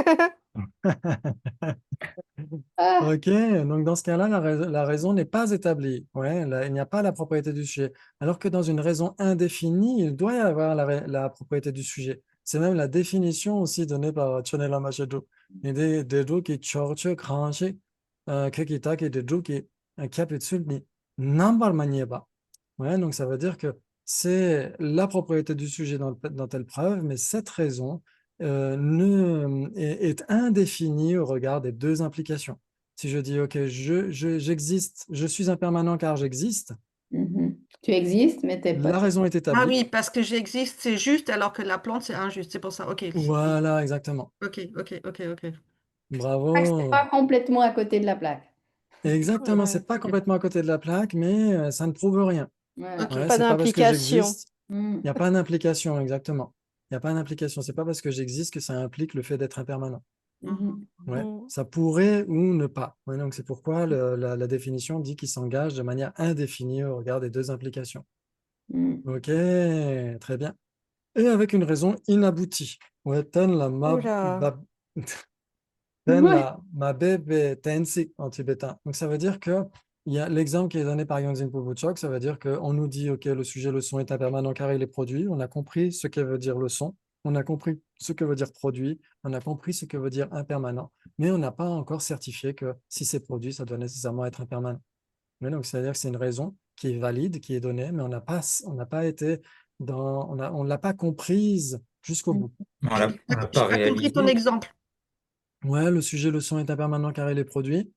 Ah, Ok, donc dans ce cas-là, la raison n'est pas établie. Ouais, il n'y a pas la propriété du sujet. Alors que dans une raison indéfinie, il doit y avoir la propriété du sujet. C'est même la définition aussi donnée par Chonela Machedo. Et des jours qui chorche, cranche, que kita, qui des jours qui capitule ni nambar manieba. Ouais, donc ça veut dire que c'est la propriété du sujet dans telle preuve, mais cette raison est indéfinie au regard des 2 implications. Si je dis, OK, j'existe, je suis impermanent car j'existe, mhm. Tu existes, mais t'es pas. la raison est Ah établie. oui, parce que j'existe, c'est juste, alors que la plante, c'est injuste. C'est pour ça. Ok. Voilà, exactement. Ok, ok, ok, ok. C'est pas Bravo. complètement à côté de la plaque. Exactement, Ouais. c'est pas Ok. complètement à côté de la plaque, mais ça ne prouve rien. Voilà. Ok. Ouais, Pas c'est pas parce que d'implication. j'existe, il Mhm. n'y a pas d'implication, exactement. Il n'y a pas d'implication. C'est pas parce que j'existe que ça implique le fait d'être impermanent. Mhm. Ouais, Mm. ça pourrait ou ne pas. Ouais, donc c'est pourquoi la définition dit qu'il s'engage de manière indéfinie au regard des 2 implications. Mhm. Ok, très bien. Et avec une raison inaboutie. Ouais, Oula. ten Ouais. la ma bébé tensi en tibétain. Donc ça veut dire que il y a l'exemple qui est donné par Yongzin Pobutchok, ça veut dire qu'on nous dit, ok, le sujet, le son est impermanent car il est produit. On a compris ce que veut dire le son. On a compris ce que veut dire produit. On a compris ce que veut dire impermanent. Mais on n'a pas encore certifié que si c'est produit, ça doit nécessairement être impermanent. Mais donc, c'est-à-dire que c'est une raison qui est valide, qui est donnée, mais on n'a pas été on l'a pas comprise jusqu'au bout. On l'a J'ai pas pas compris ton réalisé. exemple. Ouais, le sujet, le son est impermanent car il est produit.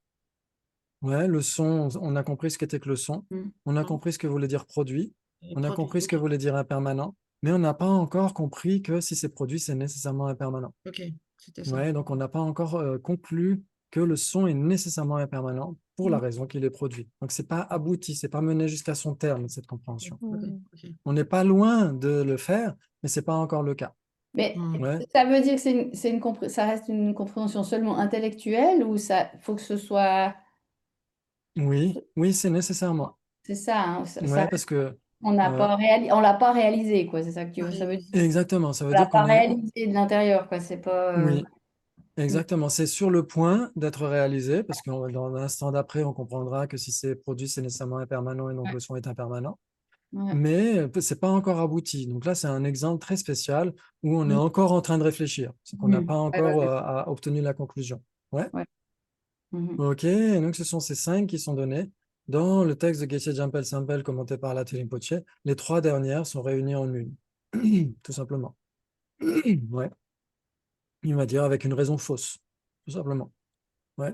Ouais, le son, on a compris ce qu'était que le son. Mhm. On a compris ce que voulait dire produit. On a Produit. compris ce que Ok, voulait dire impermanent. Mais on n'a pas encore compris que si c'est produit, c'est nécessairement impermanent. ok, c'était ça. Ouais, donc on n'a pas encore conclu que le son est nécessairement impermanent pour la Mhm. raison qu'il est produit. Donc c'est pas abouti, c'est pas mené jusqu'à son terme, cette compréhension. Ok, Mm. ok. On n'est pas loin de le faire, mais c'est pas encore le cas. Mais Hmm. Ouais, ça veut dire que ça reste une compréhension seulement intellectuelle ou ça faut que ce soit. oui, oui, c'est nécessairement. C'est ça, hein, Ouais, parce que euh, on l'a pas réalisé, quoi. C'est ça que ça veut dire. exactement, ça veut On l'a dire pas qu'on est, réalisé de l'intérieur, quoi. C'est pas. oui, Mm. exactement, c'est sur le point d'être réalisé, parce que dans l'instant d'après, on comprendra que si c'est produit, c'est nécessairement impermanent et donc Ouais, le son est impermanent. ouais. Mais c'est pas encore abouti. Donc là, c'est un exemple très spécial où on est Mm. encore en train de réfléchir. C'est qu'on n'a Mm. pas Ouais, ouais, encore ouais. obtenu la conclusion. Ouais. Ouais. Mhm. Ok. Et donc ce sont ces 5 qui sont donnés dans le texte de Geshe Jampel Sampel commenté par la Rinpoche. Les 3 dernières sont réunies en une, tout simplement. Ouais. Il va dire avec une raison fausse, tout simplement. Ouais.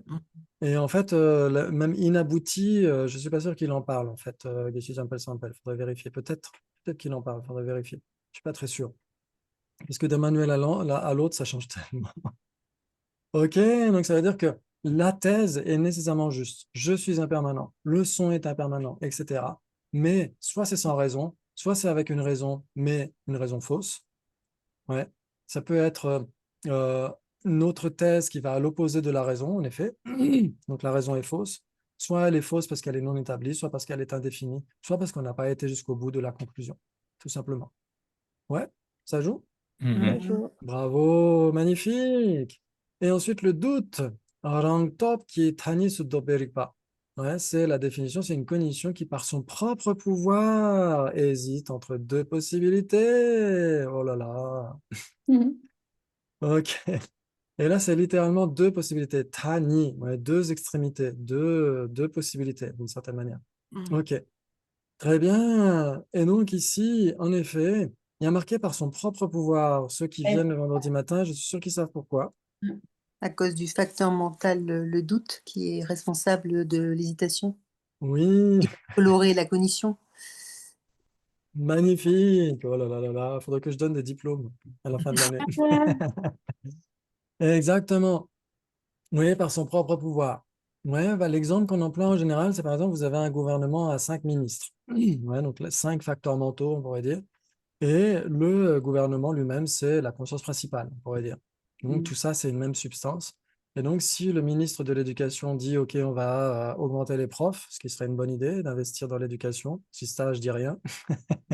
Et en fait, même inabouti, je suis pas sûr qu'il en parle, en fait, Geshe Jampel Sampel. Il faudrait vérifier. Peut-être qu'il en parle, il faudrait vérifier. Je suis pas très sûr. Parce que d'un manuel à l'autre, ça change tellement. OK, donc ça veut dire que la thèse est nécessairement juste. Je suis impermanent, le son est impermanent, etc. Mais soit c'est sans raison, soit c'est avec une raison, mais une raison fausse. Ouais. Ça peut être euh, une autre thèse qui va à l'opposé de la raison, en effet. Donc la raison est fausse. Soit elle est fausse parce qu'elle est non établie, soit parce qu'elle est indéfinie, soit parce qu'on n'a pas été jusqu'au bout de la conclusion, tout simplement. Ouais, ça joue? Mhm. Ça joue. Bravo, magnifique. Et ensuite, le doute. Rangtop qui est Tani Suddoberikpa. Ouais, c'est la définition, c'est une cognition qui, par son propre pouvoir, hésite entre deux possibilités. Oh là là. Mhm. Ok. Et là, c'est littéralement deux possibilités. Tani, ouais, deux extrémités, deux possibilités, d'une certaine manière. Ok. Très bien. Et donc ici, en effet, il y a marqué par son propre pouvoir. Ceux qui Ouais. viennent le vendredi matin, je suis sûr qu'ils savent pourquoi. À cause du facteur mental, le doute, qui est responsable de l'hésitation, Oui, colorer la cognition. magnifique. Oh là là là là, faudrait que je donne des diplômes à la fin de l'année. Exactement. Oui, par son propre pouvoir. Ouais, bah, l'exemple qu'on emploie en général, c'est par exemple, vous avez un gouvernement à 5 ministres. Ouais, donc 5 facteurs mentaux, on pourrait dire. Et le gouvernement lui-même, c'est la conscience principale, on pourrait dire. Donc tout ça, c'est une même substance. Et donc si le ministre de l'Éducation dit, OK, on va augmenter les profs, ce qui serait une bonne idée d'investir dans l'éducation, si ça, je dis rien.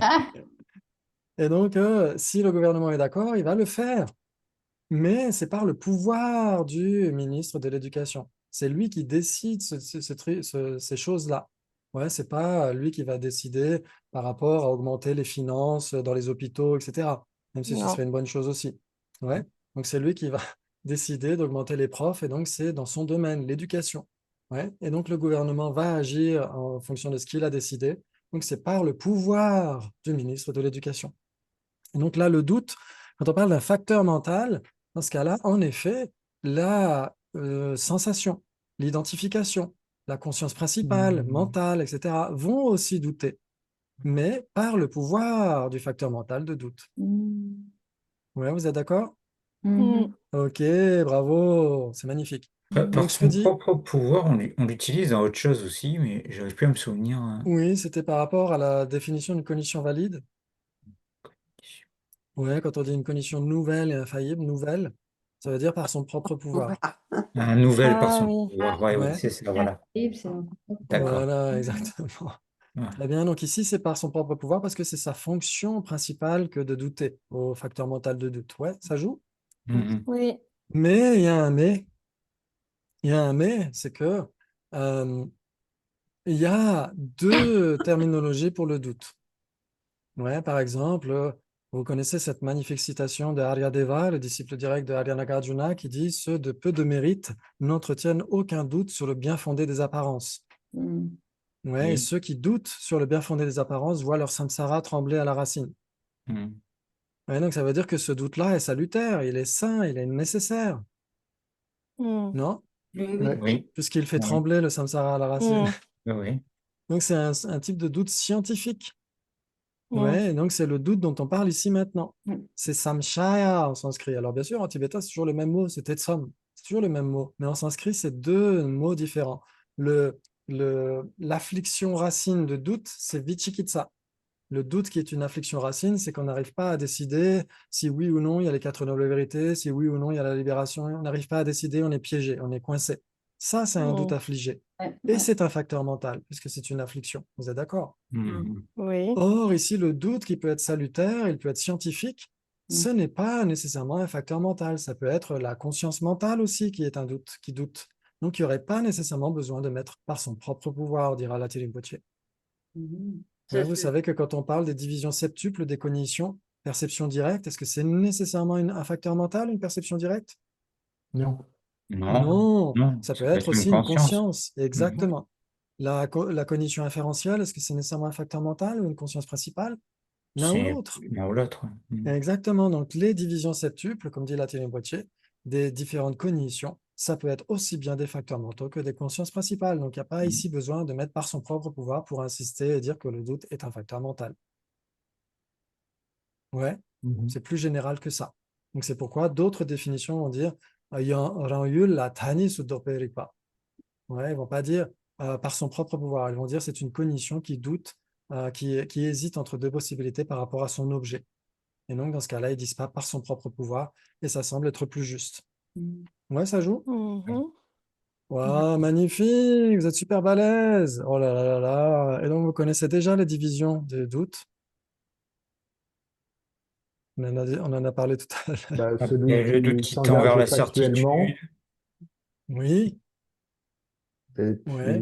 Ah, Et donc, si le gouvernement est d'accord, il va le faire. Mais c'est par le pouvoir du ministre de l'Éducation. C'est lui qui décide ces choses-là. Ouais, c'est pas lui qui va décider par rapport à augmenter les finances dans les hôpitaux, etc. Même si ce Non. serait une bonne chose aussi. Ouais. Donc c'est lui qui va décider d'augmenter les profs et donc c'est dans son domaine, l'éducation. Ouais. Et donc le gouvernement va agir en fonction de ce qu'il a décidé. Donc c'est par le pouvoir du ministre de l'Éducation. Et donc là, le doute, quand on parle d'un facteur mental, dans ce cas-là, en effet, la sensation, l'identification, la conscience principale, mentale, etc., vont aussi douter, mais par le pouvoir du facteur mental de doute. mhm. Ouais, vous êtes d'accord? Mhm. Ok, bravo, c'est magnifique. Par Donc ce que son dit, propre pouvoir, on l'utilise dans autre chose aussi, mais j'arrive plus à me souvenir, hein. oui, c'était par rapport à la définition d'une cognition valide. Ouais, quand on dit une cognition nouvelle et infaillible, nouvelle, ça veut dire par son propre pouvoir. Un nouvel par Ah son oui. pouvoir. Ouais, oui, Ouais. c'est ça, voilà. C'est un peu D'accord. Voilà, exactement. Ouais. Très bien. Donc ici, c'est par son propre pouvoir parce que c'est sa fonction principale que de douter au facteur mental de doute. Ouais, ça joue. Mhm. Oui. Mais il y a un mais. Il y a un mais, c'est que euh, il y a deux terminologies pour le doute. Ouais, par exemple, vous connaissez cette magnifique citation de Aryadeva, le disciple direct de Arya Nagarjuna, qui dit: Ceux de peu de mérite n'entretiennent aucun doute sur le bien fondé des apparences. Mhm. Ouais, et Oui. ceux qui doutent sur le bien fondé des apparences voient leur samsara trembler à la racine. Mhm. Ouais, donc ça veut dire que ce doute-là est salutaire, il est sain, il est nécessaire, Mm. non? Oui, oui. Ouais. Oui. Puisqu'il fait Oui. trembler le samsara à la racine. Mm. Oui. Oui. Donc c'est un type de doute scientifique. Mm. Ouais, et donc c'est le doute dont on parle ici maintenant. Mm. C'est samshaya en sanskrit. Alors bien sûr, en tibétain, c'est toujours le même mot, c'est tetsam. C'est toujours le même mot. Mais en sanskrit, c'est deux mots différents. L'affliction racine de doute, c'est vichikitsa. Le doute qui est une affliction racine, c'est qu'on n'arrive pas à décider si oui ou non il y a les quatre nobles vérités, si oui ou non il y a la libération. On n'arrive pas à décider, on est piégé, on est coincé. Ça, c'est un doute Mm. affligé. Ouais, Et ouais. c'est un facteur mental, puisque c'est une affliction. Vous êtes d'accord? Mhm. Oui. Or, ici, le doute qui peut être salutaire, il peut être scientifique, ce n'est pas nécessairement un facteur mental. Ça peut être la conscience mentale aussi qui est un doute, qui doute. Donc, il n'y aurait pas nécessairement besoin de mettre par son propre pouvoir, dira la Rinpoche. Mhm. Ouais, vous savez que quand on parle des divisions septuples des cognitions, perception directe, est-ce que c'est nécessairement un facteur mental, une perception directe? Non. Non, Non, non, ça peut ça peut être être une aussi une conscience. conscience, Mhm. exactement. La cognition inférentielle, est-ce que c'est nécessairement un facteur mental ou une conscience principale? L'un ou C'est l'autre. l'un ou l'autre. Mhm. Exactement. Donc, les divisions septuples, comme dit la Rinpoche, des différentes cognitions, ça peut être aussi bien des facteurs mentaux que des consciences principales. Donc, il n'y a pas ici besoin de mettre par son propre pouvoir pour insister et dire que le doute est un facteur mental. Ouais. Mhm. C'est plus général que ça. Donc, c'est pourquoi d'autres définitions vont dire Rangul la tani sudoperipa. Ouais, ils vont pas dire par son propre pouvoir. Ils vont dire c'est une cognition qui doute, qui hésite entre deux possibilités par rapport à son objet. Et donc, dans ce cas-là, ils disent pas par son propre pouvoir, et ça semble être plus juste. Ouais, ça joue? Mhm. Waouh, magnifique, vous êtes super balèze. Oh là là là là. Et donc, vous connaissez déjà les divisions des doutes. On en a parlé tout à l'heure. Bah, Il celui y a le doute qui qui tend vers s'engage la factuellement, certitude. Oui, et ouais,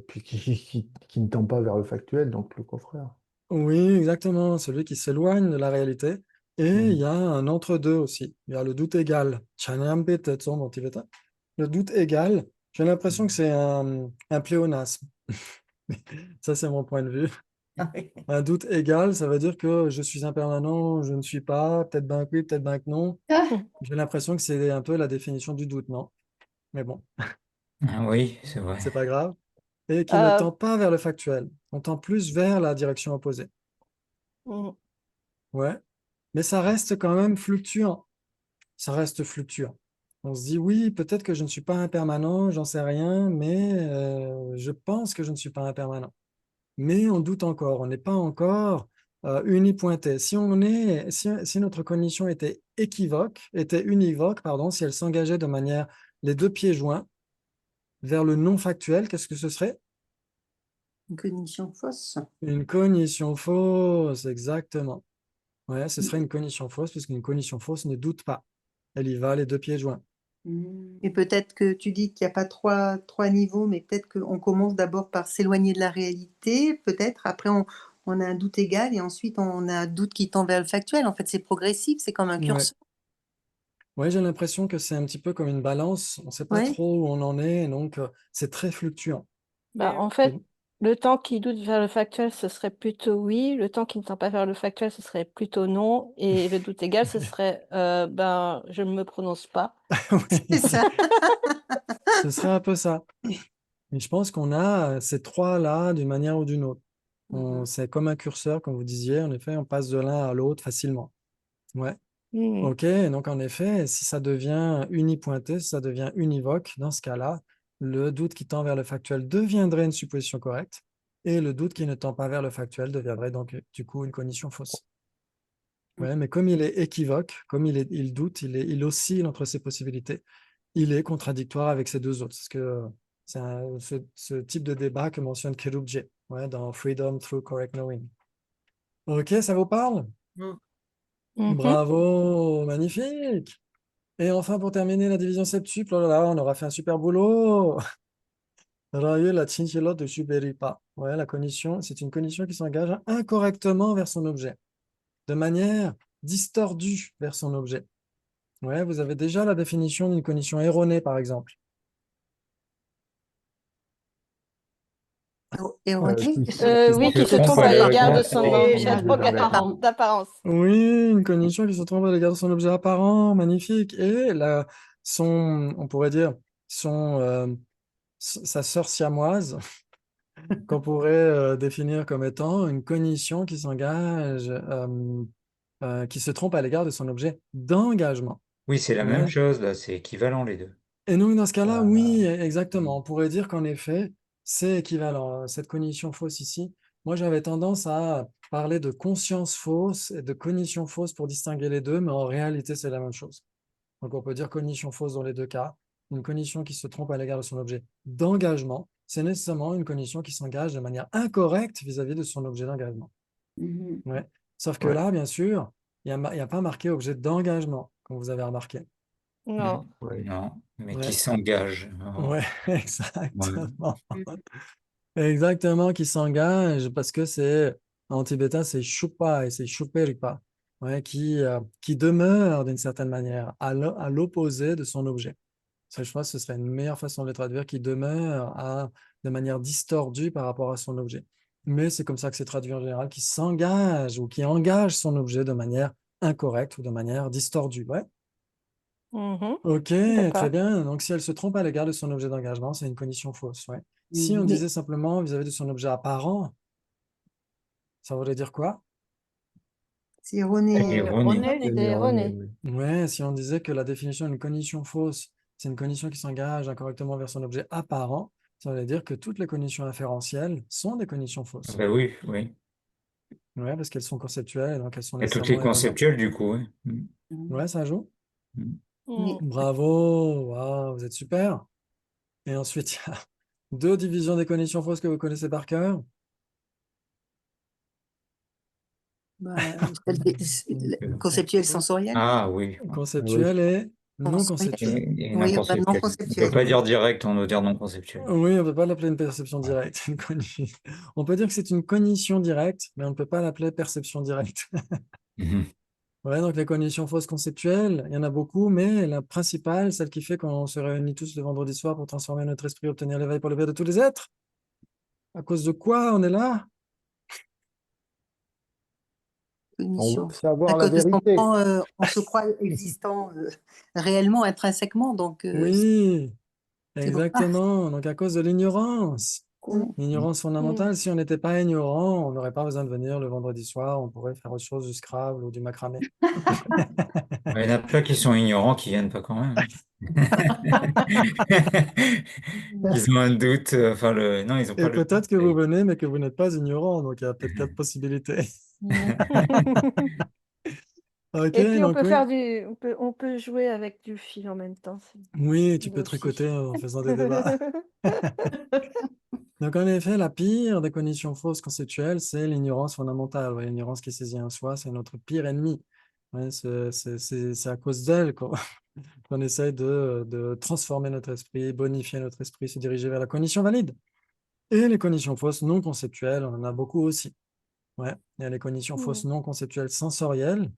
puis, qui ne tend pas vers le factuel, donc le contraire. oui, exactement. Celui qui s'éloigne de la réalité. Et il Mhm. y a un entre-deux aussi. Il y a le doute égal. Chanyambe tetson en tibétain. Le doute égal, j'ai l'impression que c'est un pléonasme. Ça, c'est mon point de vue. Un doute égal, ça veut dire que je suis impermanent, je ne suis pas, peut-être ben que oui, peut-être ben que non. Ah, J'ai l'impression que c'est un peu la définition du doute, non? Mais bon, Ah oui, c'est vrai. c'est pas grave. Et qui ne Euh, tend pas vers le factuel. On tend plus vers la direction opposée. mhm. Ouais. Mais ça reste quand même fluctuant. Ça reste fluctuant. On se dit, oui, peut-être que je ne suis pas impermanent, j'en sais rien, mais je pense que je ne suis pas impermanent. Mais on doute encore, on n'est pas encore unipointé. Si notre cognition était était univoque, pardon, si elle s'engageait de manière les deux pieds joints vers le non factuel, qu'est-ce que ce serait? Une cognition fausse. Une cognition fausse, exactement. Ouais, ce serait une cognition fausse, puisqu'une cognition fausse ne doute pas. Elle y va les deux pieds joints. Et peut-être que tu dis qu'il n'y a pas trois niveaux, mais peut-être qu'on commence d'abord par s'éloigner de la réalité, peut-être. Après, on a un doute égal et ensuite on a un doute qui tend vers le factuel. En fait, c'est progressif, c'est comme un Ouais. curseur. Ouais, j'ai l'impression que c'est un petit peu comme une balance. On ne sait pas Ouais. trop où on en est, donc c'est très fluctuant. Bah, en Et- fait, le temps qui doute vers le factuel, ce serait plutôt oui. Le temps qui ne tend pas vers le factuel, ce serait plutôt non. Et le doute égal, ce serait ben, je ne me prononce pas. C'est Oui, ça. ce serait un peu ça. Mais je pense qu'on a ces trois-là d'une manière ou d'une autre. C'est comme un curseur, comme vous disiez, en effet, on passe de l'un à l'autre facilement. Ouais. Mhm. OK, donc en effet, si ça devient unipointé, si ça devient univoque, dans ce cas-là, le doute qui tend vers le factuel deviendrait une supposition correcte et le doute qui ne tend pas vers le factuel deviendrait donc du coup une cognition fausse. Ouais, mais comme il est équivoque, comme il doute, il oscille entre ces possibilités, il est contradictoire avec ces deux autres. Parce que c'est ce type de débat que mentionne Kerubje, ouais, dans Freedom Through Correct Knowing. OK, ça vous parle? Mhm. Bravo, magnifique! Et enfin, pour terminer la division septuple, oh là là, on aura fait un super boulot. Raye la chinchillotte de Shuberipa. Ouais, la cognition, c'est une cognition qui s'engage incorrectement vers son objet, de manière distordue vers son objet. Ouais, vous avez déjà la définition d'une cognition erronée, par exemple. Erroné. Oui, Qui se qui se trompe trompe à à l'égard de l'égard son de Et son objet objet. apparent. d'apparence. Oui, une cognition qui se trompe à l'égard de son objet apparent, magnifique. Et on pourrait dire, sa sœur siamoise, qu'on pourrait définir comme étant une cognition qui s'engage, qui se trompe à l'égard de son objet d'engagement. Oui, c'est la même Ouais. chose, là, c'est équivalent les deux. Et donc, dans ce cas-là, oui, exactement. Mm. On pourrait dire qu'en effet, c'est équivalent. Cette cognition fausse ici, moi, j'avais tendance à parler de conscience fausse et de cognition fausse pour distinguer les deux, mais en réalité, c'est la même chose. Donc, on peut dire cognition fausse dans les deux cas. Une cognition qui se trompe à l'égard de son objet d'engagement, c'est nécessairement une cognition qui s'engage de manière incorrecte vis-à-vis de son objet d'engagement. Ouais. Sauf que Ouais. là, bien sûr, il n'y a pas marqué objet d'engagement, comme vous avez remarqué. Non. Ouais. Non, mais qui Ouais, s'engage. ouais, Ouais. exactement. Exactement, qui s'engage parce que c'est, en tibétain, c'est Shupa et c'est Shuperipa, ouais, qui demeure d'une certaine manière à l'opposé de son objet. Ça, je pense que ce serait une meilleure façon de le traduire, qui demeure de manière distordue par rapport à son objet. Mais c'est comme ça que c'est traduit en général, qui s'engage ou qui engage son objet de manière incorrecte ou de manière distordue. Ouais. Mhm. Ok, très D'accord. bien. Donc, si elle se trompe à l'égard de son objet d'engagement, c'est une condition fausse. Ouais. Si on Mais disait simplement vis-à-vis de son objet apparent, ça voudrait dire quoi? C'est erroné. Erroné. C'est erroné. oui. Ouais, si on disait que la définition d'une cognition fausse, c'est une cognition qui s'engage incorrectement vers son objet apparent, ça veut dire que toutes les cognitions inférentielles sont des cognitions Ah fausses. bah oui, oui. Ouais, parce qu'elles sont conceptuelles, donc elles sont Et toutes les nécessairement erronées. conceptuelles, du coup, oui. Ouais, ça joue. Mm. Oui. Bravo, waouh, vous être super. Et ensuite, il y a deux divisions des cognitions fausses que vous connaissez par cœur. Bah, conceptuel sensoriel. Ah oui. Conceptuelle et non conceptuelle. Et Oui, non enfin, non conceptuelle. On ne conceptuel. peut pas dire direct, on doit dire non conceptuel. Oui, on ne peut pas l'appeler une perception directe. On peut dire que c'est une cognition directe, mais on ne peut pas l'appeler perception directe. Mhm. Ouais, donc les cognitions fausses conceptuelles, il y en a beaucoup, mais la principale, celle qui fait qu'on se réunit tous le vendredi soir pour transformer notre esprit, obtenir l'éveil pour le bien de tous les êtres. À cause de quoi on est là? On Cognition. veut savoir À la cause de vérité. on se croit existant réellement, intrinsèquement. Donc, Oui, c'est pour ça. exactement. Donc à cause de l'ignorance. Cool. L'ignorance fondamentale, si on n'était pas ignorant, on n'aurait pas besoin de venir le vendredi soir, on pourrait faire autre chose, du Scrabble ou du macramé. Il y en a plein qui sont ignorants qui viennent pas quand même. Ils ont un doute. Enfin, non, ils n'ont Et pas le peut-être doute. que vous venez, mais que vous n'êtes pas ignorant, donc il y a peut-être 4 possibilités. Ok, Et puis on donc peut oui. faire on peut jouer avec du fil en même temps. Oui, tu Il peux aussi. tricoter en faisant des débats. Donc, en effet, la pire des cognitions fausses conceptuelles, c'est l'ignorance fondamentale. Ouais, l'ignorance qui saisit un soi, c'est notre pire ennemi. Ouais, c'est à cause d'elle qu'on essaye de transformer notre esprit, bonifier notre esprit, se diriger vers la cognition valide. Et les cognitions fausses non conceptuelles, on en a beaucoup aussi. Ouais, il y a les cognitions fausses non conceptuelles sensorielles,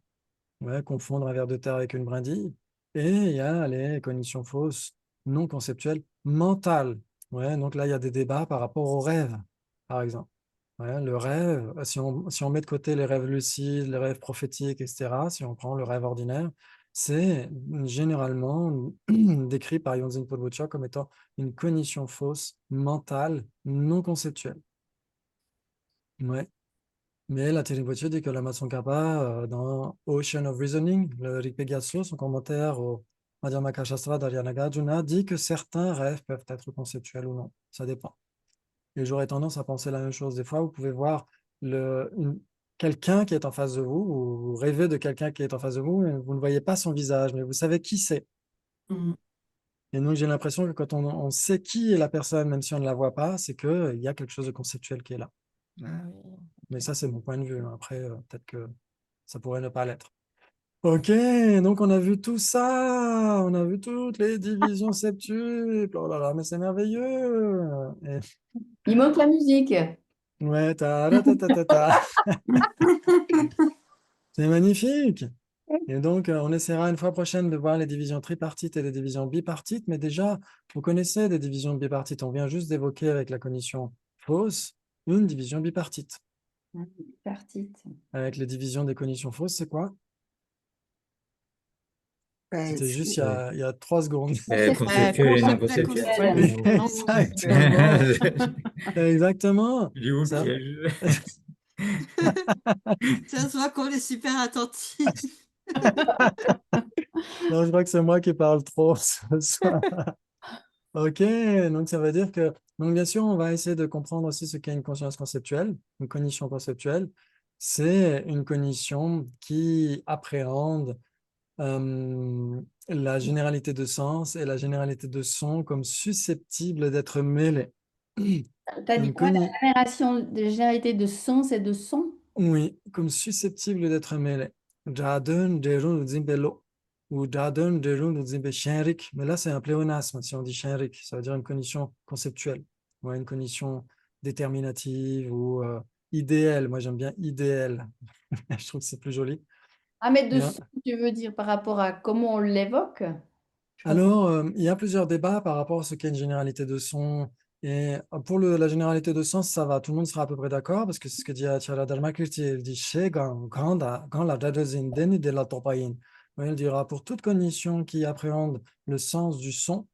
ouais, confondre un verre de terre avec une brindille. Et il y a les cognitions fausses non conceptuelles mentales. Ouais, donc là, il y a des débats par rapport au rêve, par exemple. Ouais, le rêve, si on met de côté les rêves lucides, les rêves prophétiques, etc., si on prend le rêve ordinaire, c'est généralement décrit par Yonzin Polbucha comme étant une cognition fausse mentale non conceptuelle. Ouais. Mais la Rinpoche dit que la Tsongkhapa, dans Ocean of Reasoning, le Rigpe Gyatso, son commentaire au Madhyamaka Shastra d'Aryanagarjuna, dit que certains rêves peuvent être conceptuels ou non. Ça dépend. Et j'aurais tendance à penser la même chose. Des fois, vous pouvez voir quelqu'un qui est en face de vous, ou vous rêvez de quelqu'un qui est en face de vous, et vous ne voyez pas son visage, mais vous savez qui c'est. Mhm. Et donc, j'ai l'impression que quand on sait qui est la personne, même si on ne la voit pas, c'est qu'il y a quelque chose de conceptuel qui est là. Mais ça, c'est mon point de vue. Après, peut-être que ça pourrait ne pas l'être. Ok, donc on a vu tout ça. On a vu toutes les divisions septuples. Oh là là, mais c'est merveilleux. Et- Il manque la musique. Ouais, ta. C'est magnifique. Et donc, on essaiera une fois prochaine de voir les divisions tripartites et les divisions bipartites. Mais déjà, vous connaissez des divisions bipartites. On vient juste d'évoquer avec la cognition fausse une division bipartite. Partite. Avec les divisions des cognitions fausses, c'est quoi? Ben, C'était juste il y a 3 secondes. Conceptuel et non Conceptuel. conceptuel. Non conceptuel. Exactement. Il est où le Ça- piège? Ça se voit qu'on est super attentifs. Non, je crois que c'est moi qui parle trop ce soir. Ok, donc ça veut dire que, donc bien sûr, on va essayer de comprendre aussi ce qu'est une conscience conceptuelle, une cognition conceptuelle. C'est une cognition qui appréhende la généralité de sens et la généralité de son comme susceptibles d'être mêlées. T'as dit Une quoi? La cogni- génération de généralité de sens et de son? Oui, comme susceptibles d'être mêlées. Jadun, derun, zimbelo. Ou Jadun, derun, zimbe shenrik. Mais là, c'est un pléonasme, si on dit shenrik. Ça veut dire une cognition conceptuelle. Ouais, une cognition déterminative ou idéale. Moi, j'aime bien idéal. Je trouve que c'est plus joli. Ah, mais de Mais, son, tu veux dire par rapport à comment on l'évoque? Je comprends. alors, il y a plusieurs débats par rapport à ce qu'est une généralité de son. Et pour la généralité de sens, ça va, tout le monde sera à peu près d'accord, parce que c'est ce que dit Acharya Dharmakirti, il dit She Gan la Dadazin Deni de la Topayin. Oui, il dira pour toute cognition qui appréhende le sens du son,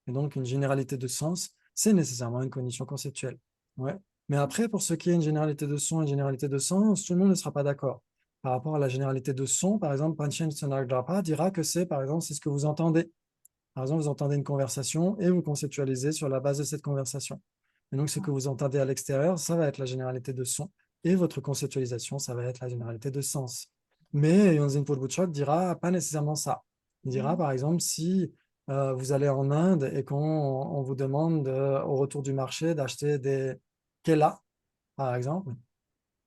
et donc une généralité de sens, c'est nécessairement une cognition conceptuelle. Ouais. Mais après, pour ce qui est une généralité de son et une généralité de sens, tout le monde ne sera pas d'accord. par rapport à la généralité de son, par exemple, Panchen Sonargrappa dira que c'est, par exemple, c'est ce que vous entendez. Par exemple, vous entendez une conversation et vous conceptualisez sur la base de cette conversation. Et donc, ce que vous entendez à l'extérieur, ça va être la généralité de son. Et votre conceptualisation, ça va être la généralité de sens. Mais Yonzin Polbuchok dira pas nécessairement ça. Il dira, par exemple, si vous allez en Inde et qu'on vous demande au retour du marché d'acheter des kela, par exemple,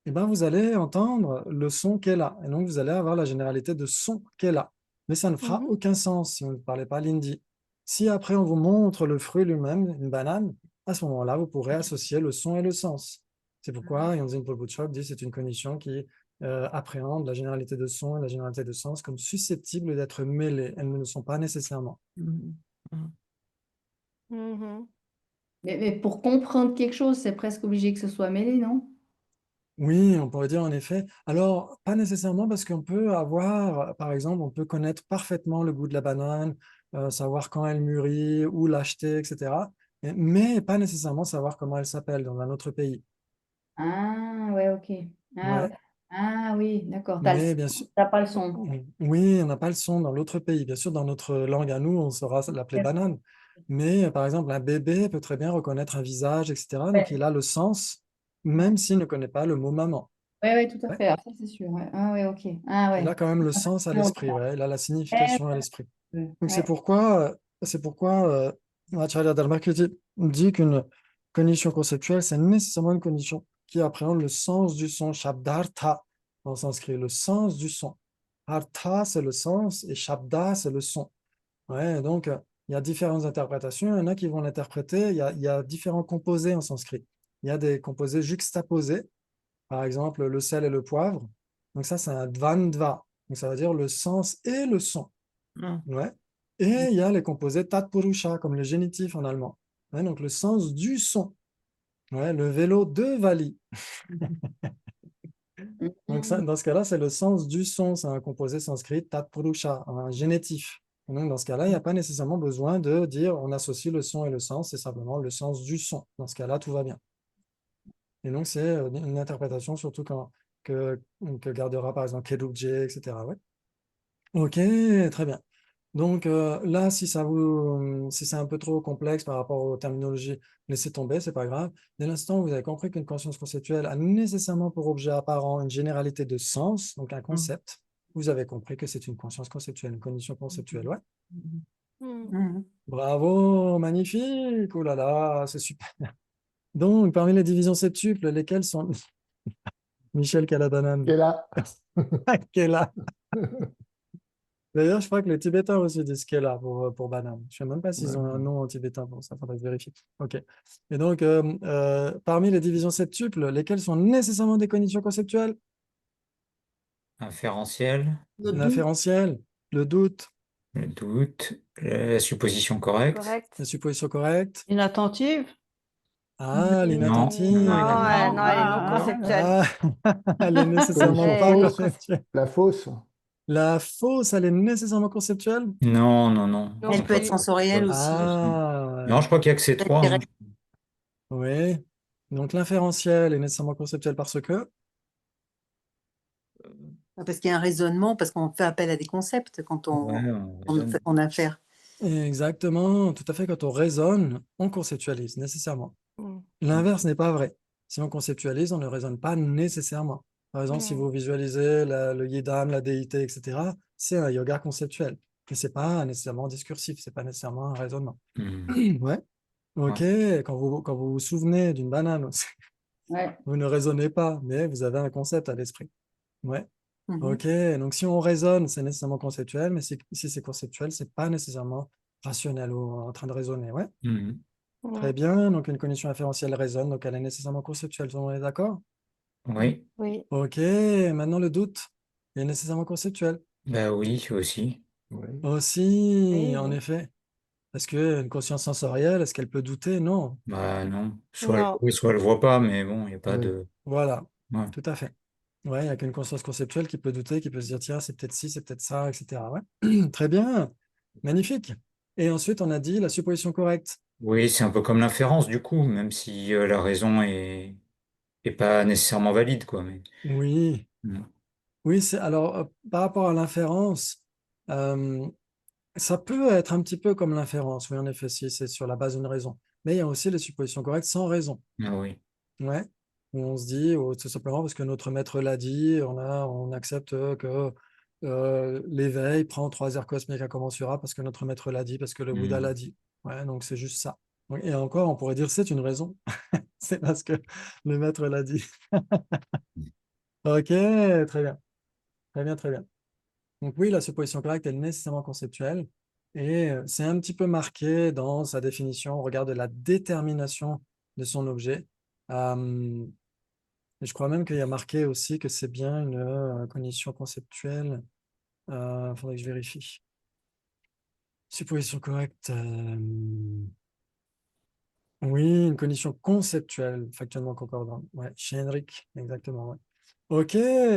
eh ben, vous allez entendre le son kela. Et donc, vous allez avoir la généralité de son kela. Mais ça ne fera aucun sens si vous ne parlez pas l'hindi. Si après on vous montre le fruit lui-même, une banane, à ce moment-là, vous pourrez associer le son et le sens. C'est pourquoi Yonzin Polbuchok dit que c'est une condition qui appréhende la généralité de son et la généralité de sens comme susceptibles d'être mêlées. Elles ne le sont pas nécessairement. Mhm. Mais pour comprendre quelque chose, c'est presque obligé que ce soit mêlé, non? Oui, on pourrait dire en effet. Alors, pas nécessairement parce qu'on peut avoir, par exemple, on peut connaître parfaitement le goût de la banane, savoir quand elle mûrit, où l'acheter, etc. Mais pas nécessairement savoir comment elle s'appelle dans un autre pays. Ah, ouais, ok. Ah, Ouais. ouais. Ah, oui, d'accord. Mais bien sûr, T'as pas le son. oui, on n'a pas le son dans l'autre pays. Bien sûr, dans notre langue à nous, on saura l'appeler banane. Mais par exemple, un bébé peut très bien reconnaître un visage, etc. Donc, il a le sens, même s'il ne connaît pas le mot maman. Oui, ouais, tout à Ouais. fait. Ah, ça, c'est sûr. Ouais. Ah, ouais, ok. Ah, Il ouais. a quand même le sens à l'esprit, ouais. Il a la signification à l'esprit. Donc c'est pourquoi Acharya Dharmakirti dit qu'une cognition conceptuelle, c'est nécessairement une cognition qui appréhende le sens du son, shabdartha en sanskrit, le sens du son. Artha, c'est le sens et shabda, c'est le son. Ouais, donc il y a différentes interprétations. Il y en a qui vont l'interpréter. Il y a différents composés en sanskrit. Il y a des composés juxtaposés, par exemple le sel et le poivre. Donc ça, c'est un dvandva. Donc ça veut dire le sens et le son. Ouais. Et il y a les composés tatpurusha, comme le génitif en allemand. Ouais, donc le sens du son. Ouais, le vélo de Vali. Donc ça, dans ce cas-là, c'est le sens du son. C'est un composé sanskrit tatpurusha, un génitif. Et donc dans ce cas-là, il n'y a pas nécessairement besoin de dire on associe le son et le sens, c'est simplement le sens du son. Dans ce cas-là, tout va bien. Et donc c'est une interprétation surtout que gardera par exemple Kedukje, etc. Ouais. Ok, très bien. Donc là, si si c'est un peu trop complexe par rapport aux terminologies, laissez tomber, c'est pas grave. Dès l'instant où vous avez compris qu'une conscience conceptuelle a nécessairement pour objet apparent une généralité de sens, donc un concept, vous avez compris que c'est une conscience conceptuelle, une cognition conceptuelle. Ouais. Mhm. Bravo, magnifique. Oh là là, c'est super. Donc, parmi les divisions septuples, lesquelles sont Michel Calabanan, Et là, Kela. D'ailleurs, je crois que les Tibétains aussi disent Kela pour banane. Je ne sais même pas s'ils ont un nom en tibétain pour ça, il faudrait vérifier. Ok. Et donc, parmi les divisions septuples, lesquelles sont nécessairement des cognitions conceptuelles? Inférentiel, Le doute. L'inférentiel, le doute, le doute, la supposition correcte. Correct. la supposition correcte, Inattentive? ah, Non, l'inattentive. Non, non, elle est non Ah, conceptuelle. Ah, elle est nécessairement cognition pas Elle est non fausse, conceptuelle. la fausse. La fausse, elle est nécessairement conceptuelle? non, non, non. Non Elle peut être plus. sensorielle aussi. Ah, Non, je crois qu'il n'y a que ces trois, hein. oui. Donc l'inférentiel est nécessairement conceptuel parce que, Parce qu'il y a un raisonnement, parce qu'on fait appel à des concepts quand Ouais, on raisonne. fait on a affaire. exactement, tout à fait, quand on raisonne, on conceptualise nécessairement. Mm. L'inverse n'est pas vrai. Si on conceptualise, on ne raisonne pas nécessairement. Par exemple, si vous visualisez le yidam, la déité, etc., c'est un yoga conceptuel. Mais ce n'est pas nécessairement discursif, ce n'est pas nécessairement un raisonnement. Ouais. Ok, Ouais. quand vous vous souvenez d'une banane, Ouais. vous ne raisonnez pas, mais vous avez un concept à l'esprit. Ouais. Mhm. Ok, donc si on raisonne, c'est nécessairement conceptuel, mais si c'est conceptuel, c'est pas nécessairement rationnel ou en train de raisonner. Ouais. Mhm. Très bien, donc une cognition inférentielle résonne, donc elle est nécessairement conceptuelle, tout le monde est d'accord? Oui, Oui. Ok, maintenant le doute est nécessairement conceptuel. bah oui, aussi. Oui. Aussi, Oui, en oui. effet. Est-ce qu'une conscience sensorielle, est-ce qu'elle peut douter? Non. Bah non, soit elle Non. voit, soit elle voit pas, mais bon, il n'y a pas Oui. de. Voilà, Ouais. tout à fait. Ouais, il n'y a qu'une conscience conceptuelle qui peut douter, qui peut se dire, tiens, c'est peut-être ci, c'est peut-être ça, etc. Ouais. Très bien, magnifique. Et ensuite, on a dit la supposition correcte. Oui, c'est un peu comme l'inférence du coup, même si la raison est pas nécessairement valide, quoi. Mais... Oui, Mm. Oui, alors, par rapport à l'inférence, euh, ça peut être un petit peu comme l'inférence, oui, en effet, si c'est sur la base d'une raison. Mais il y a aussi les suppositions correctes sans raison. Ah oui. Ouais. Où on se dit, tout simplement parce que notre maître l'a dit, on accepte que l'éveil prend 3 aires cosmiques incommensurable parce que notre maître l'a dit, parce que le Bouddha l'a Hmm. dit. Ouais, donc c'est juste ça. Et encore, on pourrait dire c'est une raison. C'est parce que le maître l'a dit. Ok, très bien. Très bien, très bien. Donc oui, la supposition correcte est nécessairement conceptuelle et c'est un petit peu marqué dans sa définition au regard de la détermination de son objet. Euh, et je crois même qu'il y a marqué aussi que c'est bien une cognition conceptuelle. Il faudrait que je vérifie. Supposition correcte. Oui, une cognition conceptuelle, factuellement concordante. Ouais, chez Henrik, exactement. Ouais. Ok,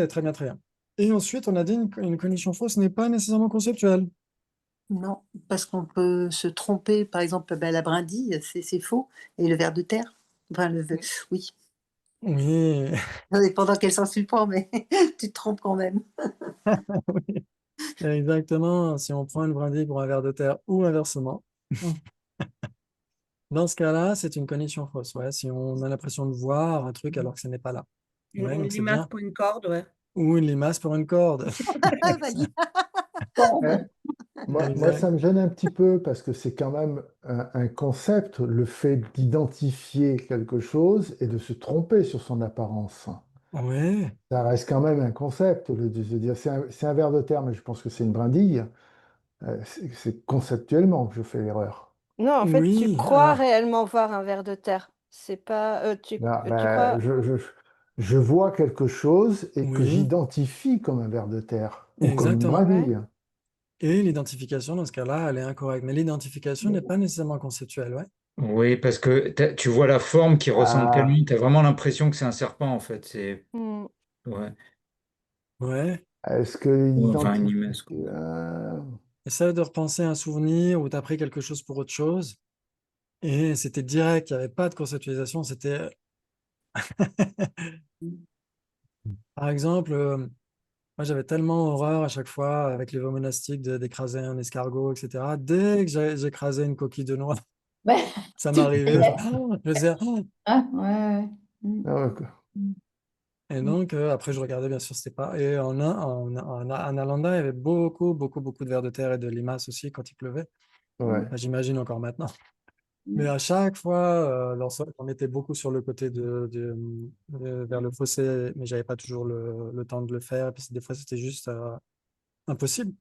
très bien, très bien. Et ensuite, on a dit une cognition fausse n'est pas nécessairement conceptuelle. Non, parce qu'on peut se tromper. Par exemple, ben, la brindille, c'est faux. Et le ver de terre, enfin, oui, Oui, ça dépend dans quel sens tu le prends, mais tu te trompes quand même. oui, exactement. Si on prend une brindille pour un ver de terre ou inversement, dans ce cas-là, c'est une cognition fausse. Ouais, si on a l'impression de voir un truc alors que ce n'est pas là. Ouais, Une donc c'est limace bien. pour une corde, ouais. Ou une limace pour une corde. Valide. Eh, moi, Exact. ça me gêne un petit peu parce que c'est quand même un concept, le fait d'identifier quelque chose et de se tromper sur son apparence. Ouais, Ça reste quand même un concept, de se dire c'est un ver de terre, mais je pense que c'est une brindille. C'est conceptuellement que je fais l'erreur. Non, en fait, tu oui, crois alors, réellement voir un ver de terre. C'est pas, Là, tu ben, crois. je vois quelque chose et que oui, j'identifie comme un ver de terre ou comme une exactement. Ouais. brindille. Et l'identification, dans ce cas-là, elle est incorrecte. Mais l'identification n'est pas nécessairement conceptuelle, ouais. Oui, parce que tu vois la forme qui ressemble tellement, Ah, tu as vraiment l'impression que c'est un serpent en fait. Hmm. Ouais. Ouais. est-ce que Ou enfin une l'identifie... limace, quoi. Essaye de repenser à un souvenir où tu as pris quelque chose pour autre chose. Et c'était direct, il n'y avait pas de conceptualisation. C'était, par exemple, moi j'avais tellement horreur à chaque fois avec les voies monastiques d'écraser un escargot, etc. Dès que j'écrasais une coquille de noix, Ouais, ça tu m'arrivait. payais. Je faisais, oh. Ah, ouais, ouais. Mm. Ah, ouais, quoi. Mm. Et donc, après, je regardais, bien sûr, c'était pas. Et en Alanda, il y avait beaucoup, beaucoup, beaucoup de vers de terre et de limaces aussi quand il pleuvait. Ouais, Enfin, j'imagine encore maintenant. Mais Mm. à chaque fois, on était beaucoup sur le côté vers le fossé, mais j'avais pas toujours le temps de le faire. Et puis des fois, c'était juste impossible.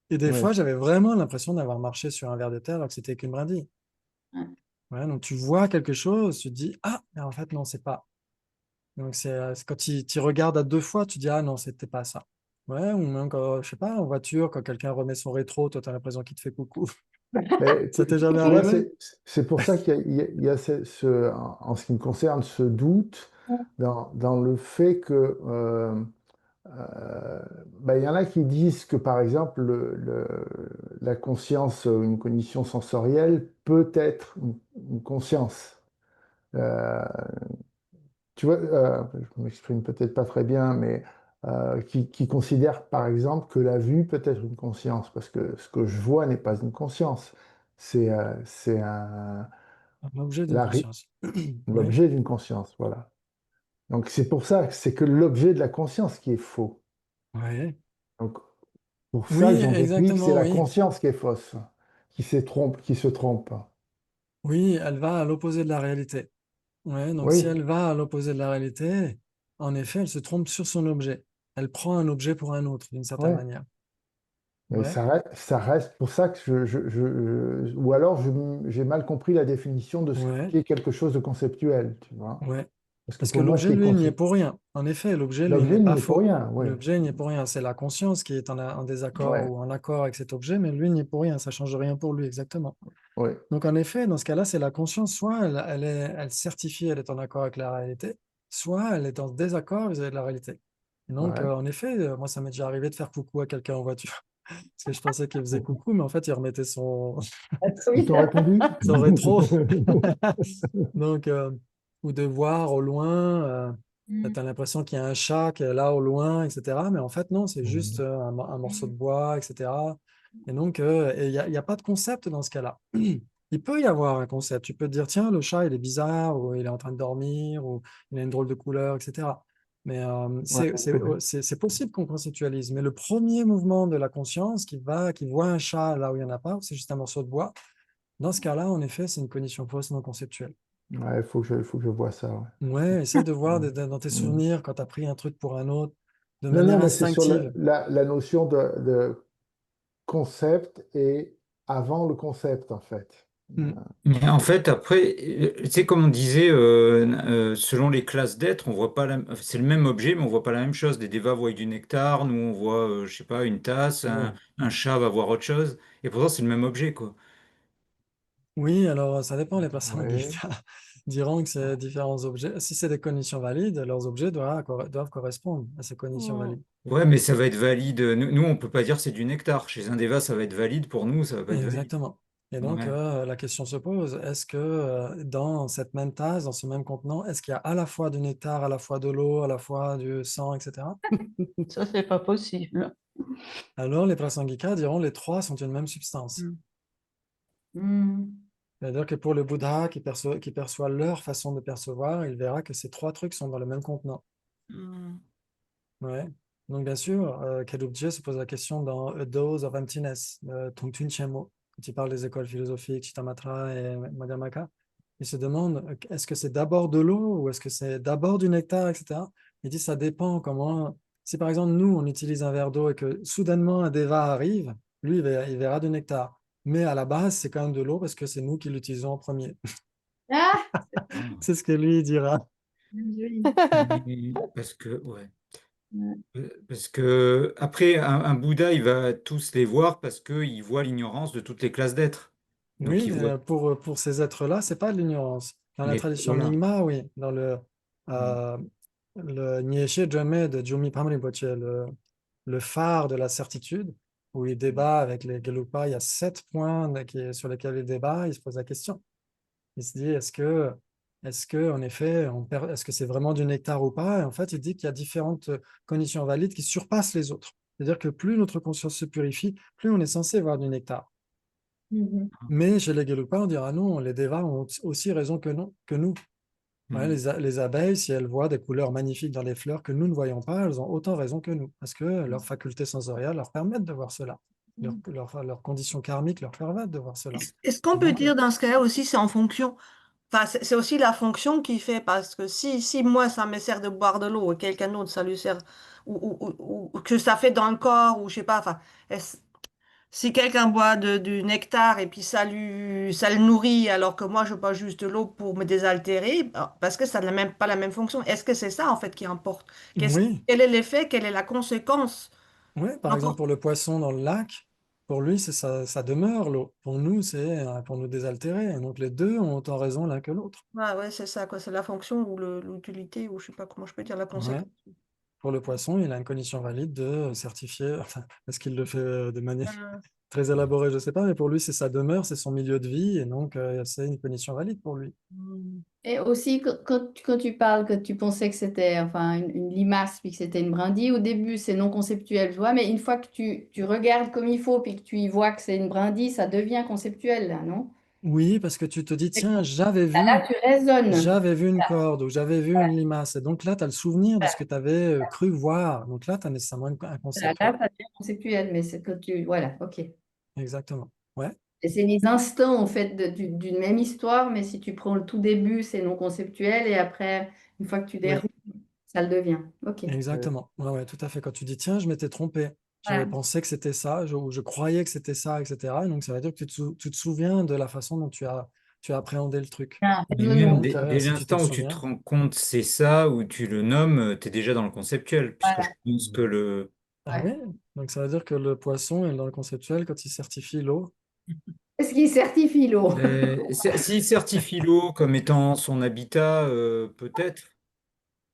Et des ouais. fois, j'avais vraiment l'impression d'avoir marché sur un ver de terre alors que c'était qu'une brindille. Ouais. Ouais, donc tu vois quelque chose, tu te dis, ah, mais en fait, non, c'est pas. Donc c'est quand tu regardes à 2 fois, tu dis, ah non, c'était pas ça. Ouais, ou même quand, je sais pas, en voiture, quand quelqu'un remet son rétro, toi, tu as l'impression qu'il te fait coucou. Mais Ça t'est jamais tu vois, arrivé? c'est pour ça qu'il y a, en ce qui me concerne, ce doute dans le fait que ben, il y en a qui disent que, par exemple, la conscience, une cognition sensorielle peut être une conscience. Euh, Tu vois, je m'exprime peut-être pas très bien, mais qui considère par exemple que la vue peut être une conscience, parce que ce que je vois n'est pas une conscience, c'est Un objet d'une conscience. Ouais, l'objet d'une conscience, voilà. Donc c'est pour ça que c'est que l'objet de la conscience qui est faux. ouais. Donc pour ça que Oui, j'en déduis que c'est exactement, la oui. conscience qui est fausse, qui se trompe. Oui, elle va à l'opposé de la réalité. Ouais, donc si Oui, elle va à l'opposé de la réalité, en effet, elle se trompe sur son objet. Elle prend un objet pour un autre, d'une certaine oui. manière. Mais Ouais, ça reste pour ça que ou alors j'ai mal compris la définition de ce ouais, qu'est quelque chose de conceptuel, tu vois. ouais. Parce que Parce que pour moi, ce l'objet, qui est lui, il n'y est concept, pour rien. En effet, l'objet, lui, il n'est l'objet pas n'y est pour faux. rien, oui. L'objet, il n'y est pour rien. C'est la conscience qui est en désaccord Ouais, ou en accord avec cet objet, mais lui, il n'y est pour rien. Ça ne change rien pour lui, exactement. ouais, Donc, en effet, dans ce cas-là, c'est la conscience, soit elle certifie, elle est en accord avec la réalité, soit elle est en désaccord vis-à-vis de la réalité. Et donc, ouais. en effet, moi, ça m'est déjà arrivé de faire coucou à quelqu'un en voiture, parce que je pensais qu'il faisait coucou, mais en fait, il remettait Ah, Ils oui. t'ont répondu? son rétro. Donc, ou de voir au loin Mm. Tu as l'impression qu'il y a un chat qui est là au loin, etc. Mais en fait, non, c'est juste un morceau de bois, etc. Et donc, il y a pas de concept dans ce cas-là. Il peut y avoir un concept. Tu peux te dire, tiens, le chat, il est bizarre, ou il est en train de dormir, ou il a une drôle de couleur, etc. Mais Ouais, c'est possible qu'on conceptualise. Mais le premier mouvement de la conscience qui voit un chat là où il n'y en a pas, où c'est juste un morceau de bois, dans ce cas-là, en effet, c'est une cognition fausse non conceptuelle. ouais, faut que je vois ça. Ouais. Ouais, essaie de voir Mm. dans tes Mm. souvenirs quand tu as pris un truc pour un autre de Non, non, manière mais c'est sur instinctive. la notion de concept et avant le concept, en fait. Mm. Mais en fait, après, tu sais, comme on disait, selon les classes d'êtres, on voit pas c'est le même objet, mais on voit pas la même chose. Des dévas voient du nectar, nous on voit, je sais pas, une tasse, Ouais. un chat va voir autre chose, et pourtant c'est le même objet, quoi. Oui, alors ça dépend. Les personnes qui Oui. diront que c'est différents objets. Si c'est des conditions valides, leurs objets doivent correspondre à ces conditions Mm. valides. Ouais, mais ça va être valide. Nous, on peut pas dire c'est du nectar. Chez un déva, ça va être valide. Pour nous, ça va pas être valide. Exactement. Et donc, Ouais. la question se pose, est-ce que dans cette même tasse, dans ce même contenant, est-ce qu'il y a à la fois du nectar, à la fois de l'eau, à la fois du sang, etc. Ça, c'est pas possible. Alors, les prasangika diront les trois sont une même substance. Mm. Mm. C'est-à-dire que pour le Bouddha qui perçoit leur façon de percevoir, il verra que ces trois trucs sont dans le même contenant. Mm. Ouais. Donc, bien sûr, Kadubje se pose la question dans A Dose of Emptiness, de Tongtun Chenmo, quand il parle des écoles philosophiques, Chittamatra et Madhyamaka. Il se demande, est-ce que c'est d'abord de l'eau ou est-ce que c'est d'abord du nectar, etc. Il dit, ça dépend comment. Si par exemple, nous, on utilise un verre d'eau et que soudainement un déva arrive, lui, il verra du nectar. Mais à la base, c'est quand même de l'eau parce que c'est nous qui l'utilisons en premier. Ah, C'est ce que lui dira. joli. Parce que, ouais. Ouais. Parce que après, un Bouddha, il va tous les voir parce qu'il voit l'ignorance de toutes les classes d'êtres. Donc Oui, il mais voit pour ces êtres-là, c'est pas de l'ignorance. Dans la les. tradition Voilà. Nyingma, oui. Dans le Nyeshe Jome de Jumi Pam Rinpoche, le phare de la certitude, où il débat avec les Gelugpa, il y a 7 points sur lesquels il débat, il se pose la question. Il se dit, en effet, est-ce que c'est vraiment du nectar ou pas? Et en fait, il dit qu'il y a différentes conditions valides qui surpassent les autres. C'est-à-dire que plus notre conscience se purifie, plus on est censé voir du nectar. Mhm. Mais chez les Gelugpa, on dira non, les Devas ont aussi raison que nous. Ouais, Hmm. les abeilles, si elles voient des couleurs magnifiques dans les fleurs que nous ne voyons pas, elles ont autant raison que nous, parce que leurs facultés sensorielles leur permettent de voir cela. Leurs conditions karmiques leur permettent de voir cela. Est-ce qu'on Et peut donc, dire dans ce cas-là aussi, c'est en fonction, enfin, c'est aussi la fonction qui fait, parce que si moi, ça me sert de boire de l'eau et quelqu'un d'autre, ça lui sert, ou que ça fait dans le corps, ou je sais pas, enfin, si quelqu'un boit du nectar et puis ça le nourrit, alors que moi, je bois juste de l'eau pour me désaltérer, parce que ça n'a même pas la même fonction. Est-ce que c'est ça, en fait, qui importe? oui, Quel est l'effet, quelle est la conséquence? oui, par exemple, pour le poisson dans le lac, pour lui, c'est ça demeure l'eau. Pour nous, c'est pour nous désaltérer. Et donc, les deux ont autant raison l'un que l'autre. Ah ouais, c'est ça, quoi. C'est la fonction ou l'utilité, ou je sais pas comment je peux dire, la Ouais. conséquence. Pour le poisson, il a une condition valide de certifier, enfin, est-ce qu'il le fait de manière Euh, très élaborée, je ne sais pas, mais pour lui, c'est sa demeure, c'est son milieu de vie, et donc c'est une condition valide pour lui. Et aussi, quand tu parles que tu pensais que c'était enfin, une limace, puis que c'était une brindille, au début, c'est non conceptuel, tu vois, mais une fois que tu regardes comme il faut, puis que tu y vois que c'est une brindille, ça devient conceptuel, là, non? Oui, parce que tu te dis, Et tiens, là, tu raisonnes. j'avais vu une corde, ou j'avais vu une limace, et donc là, tu as le souvenir de ce que tu avais cru voir. Donc là, tu as nécessairement un Là, concept, ouais. ça devient conceptuel, mais c'est que tu... Voilà, ok. Exactement. Ouais, Et c'est les instants, en fait, d'une même histoire, mais si tu prends le tout début, c'est non conceptuel, et après, une fois que tu oui. déroules, ça le devient. Ok. Exactement. Ouais, ouais, tout à fait. Quand tu dis, tiens, je m'étais trompé, j'avais Voilà. pensé que c'était ça, ou je croyais que c'était ça, etc. Et donc, ça veut dire que tu te souviens de la façon dont tu as appréhendé le truc. Un Mais même raisonnement. Donc, dès si tu te le l'instant où tu te souviens, rends compte c'est ça, où tu le nommes, tu es déjà dans le conceptuel, puisque je Voilà. pense que le. ah Ouais. oui, donc ça veut dire que le poisson est dans le conceptuel quand il certifie l'eau. Est-ce qu'il certifie l'eau? S'il certifie l'eau comme étant son habitat, peut-être.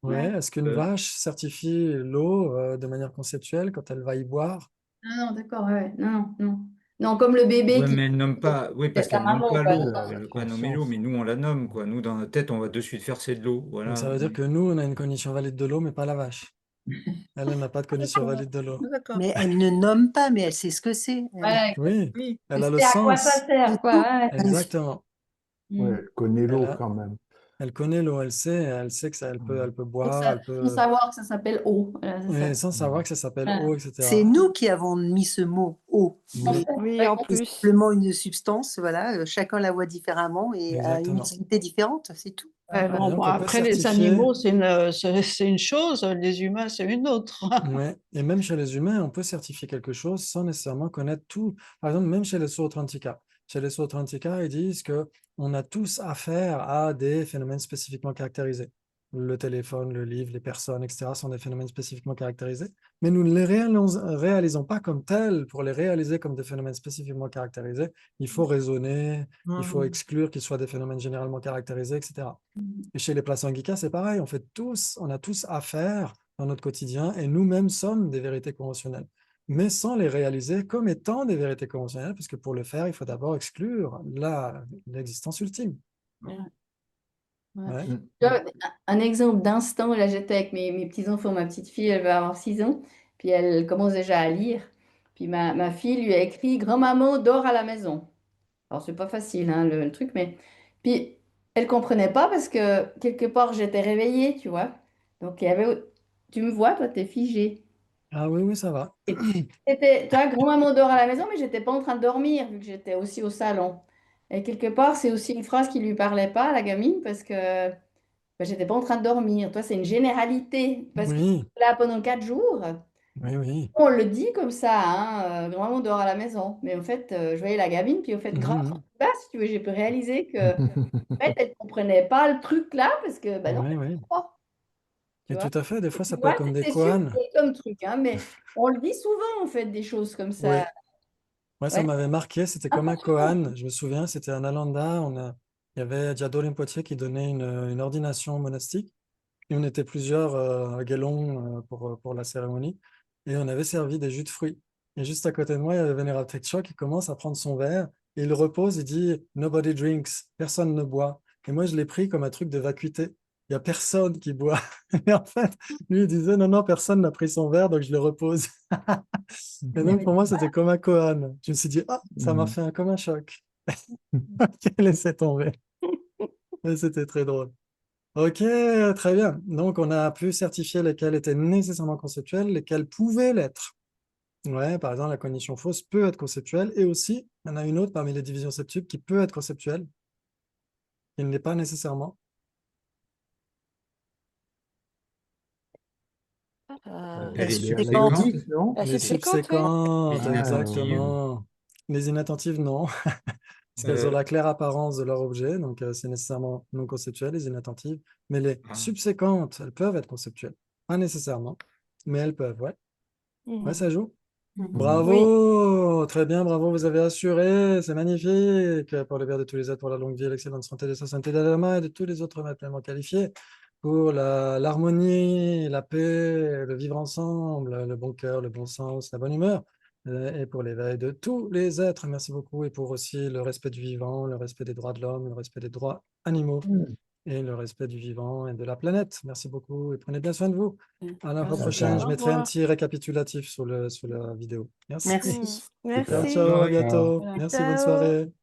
Ouais, Ouais. est-ce qu'une euh, vache certifie l'eau de manière conceptuelle quand elle va y boire? Ah non, d'accord, ouais, ouais. Non, non, non. Non, comme le bébé Ouais, qui mais elle nomme pas. Oui, c'est parce sa qu'elle nomme maman, pas quoi. l'eau. Elle Elle a veut pas nommer l'eau, conscience. mais nous, on la nomme, quoi. Nous, dans notre tête, on va de suite faire c'est de l'eau. Donc ça Voilà. veut dire que nous, on a une cognition valide de l'eau, mais pas la vache. Elle n'a pas de cognition valide de l'eau. D'accord. Mais elle ne nomme pas, mais elle sait ce que c'est. Ouais, Oui, Oui. elle a elle le sait à quoi ça sens. sert, C'est quoi. tout. Ouais. Exactement. Ouais, Mm. elle connaît Elle l'eau a, quand même. elle connaît l'eau, elle sait que ça, elle peut boire, elle Sans peut, savoir que ça s'appelle eau. Voilà, c'est et ça. sans savoir que ça s'appelle Ouais. eau, C'est etc. nous qui avons mis ce mot eau. Oui, Oui, en C'est plus. simplement une substance, voilà, chacun la voit différemment et a une exactement. utilité différente, c'est tout. Ouais, Et bon, donc, bon, on peut après, les certifier, animaux, c'est une chose, les humains, c'est une autre. ouais, et même chez les humains, on peut certifier quelque chose sans nécessairement connaître tout. Par exemple, même chez les Sootrantika. Chez les Sootrantika, ils disent que on a tous affaire à des phénomènes spécifiquement caractérisés. Le téléphone, le livre, les personnes, etc. sont des phénomènes spécifiquement caractérisés, mais nous ne les réalisons pas comme tels. Pour les réaliser comme des phénomènes spécifiquement caractérisés, il faut raisonner, il faut exclure qu'ils soient des phénomènes généralement caractérisés, etc. Et chez les Plasanguicas, c'est pareil, on a tous affaire dans notre quotidien et nous-mêmes sommes des vérités conventionnelles, mais sans les réaliser comme étant des vérités conventionnelles, parce que pour le faire, il faut d'abord exclure l'existence ultime. Ouais. Ouais. Mm. Tu vois, un exemple d'instant, là j'étais avec mes petits-enfants, ma petite fille, elle va avoir 6 ans, puis elle commence déjà à lire. Puis ma fille lui a écrit Grand-maman dort à la maison. Alors c'est pas facile hein, le truc, mais. Puis elle comprenait pas parce que quelque part j'étais réveillée, tu vois. Donc il y avait. Tu me vois, toi, t'es figée. Ah oui, oui, ça va. Tu vois, grand-maman dort à la maison, mais j'étais pas en train de dormir vu que j'étais aussi au salon. Et quelque part, c'est aussi une phrase qui lui parlait pas à la gamine parce que j'étais pas en train de dormir. Toi, c'est une généralité parce que Oui, là pendant 4 jours, oui, oui. on le dit comme ça, hein, grand-maman dort à la maison. Mais en fait, je voyais la gamine, puis au fait, grâce Mhm, à ça, si tu veux, j'ai pu réaliser que en fait, elle comprenait pas le truc là parce que bah non, oui, elle oui. comprend pas, tu Et vois. tout à fait, des fois, Tu ça peut être vois, comme des c'est subtil koans. comme truc, hein, mais on le dit souvent en fait des choses comme ça. Oui, moi, ça Ouais, m'avait marqué, c'était comme un impressionnant. koan. Je me souviens, c'était un Nalanda. Il y avait Diado Rinpoche qui donnait une ordination monastique. Et on était plusieurs Gelong pour la cérémonie. Et on avait servi des jus de fruits. Et juste à côté de moi, il y avait Venerable Trekchö qui commence à prendre son verre. Et il repose, il dit Nobody drinks, personne ne boit. Et moi, je l'ai pris comme un truc de vacuité. Il n'y a personne qui boit. Et en fait, lui, il disait Non, non, personne n'a pris son verre, donc je le repose. Et donc, pour moi, c'était comme un koan. Je me suis dit Ah, ça m'a Mm. fait comme un choc. Ok, laissez tomber. Et c'était très drôle. Ok, très bien. Donc, on a pu certifier lesquels étaient nécessairement conceptuels, lesquels pouvaient l'être. Ouais, par exemple, la cognition fausse peut être conceptuelle et aussi, il y en a une autre parmi les divisions septuple qui peut être conceptuelle, qui ne l'est pas nécessairement. Elle est Les Subséquente. subséquente, analytiques, non? La Les subséquente, oui. subséquentes, les Ah, inattentives. exactement. Les inattentives, non, parce qu'elles ont Euh, la claire apparence de leur objet, donc c'est nécessairement non conceptuel, les inattentives. Mais les ah, subséquentes, elles peuvent être conceptuelles. Pas nécessairement, mais elles peuvent, ouais. Ouais, Mhm. ça joue. mm. Oui. Bravo, très bien, bravo, vous avez assuré, c'est magnifique. Pour le bien de tous les êtres, pour la longue vie, l'excellente santé de sa santé d'Adama et de tous les autres maîtres pleinement qualifiés, pour l'harmonie, la paix, le vivre ensemble, le bon cœur, le bon sens, la bonne humeur, et pour l'éveil de tous les êtres. Merci beaucoup, et pour aussi le respect du vivant, le respect des droits de l'homme, le respect des droits animaux Mm. et le respect du vivant et de la planète. Merci beaucoup et prenez bien soin de vous. À la fois Merci. prochaine, je Au D'accord. mettrai un revoir. petit récapitulatif sur la vidéo. Merci. Merci. Ciao, Super. Merci. ciao, à bye. Ciao. bientôt. Voilà. Merci, bonne Ciao. soirée.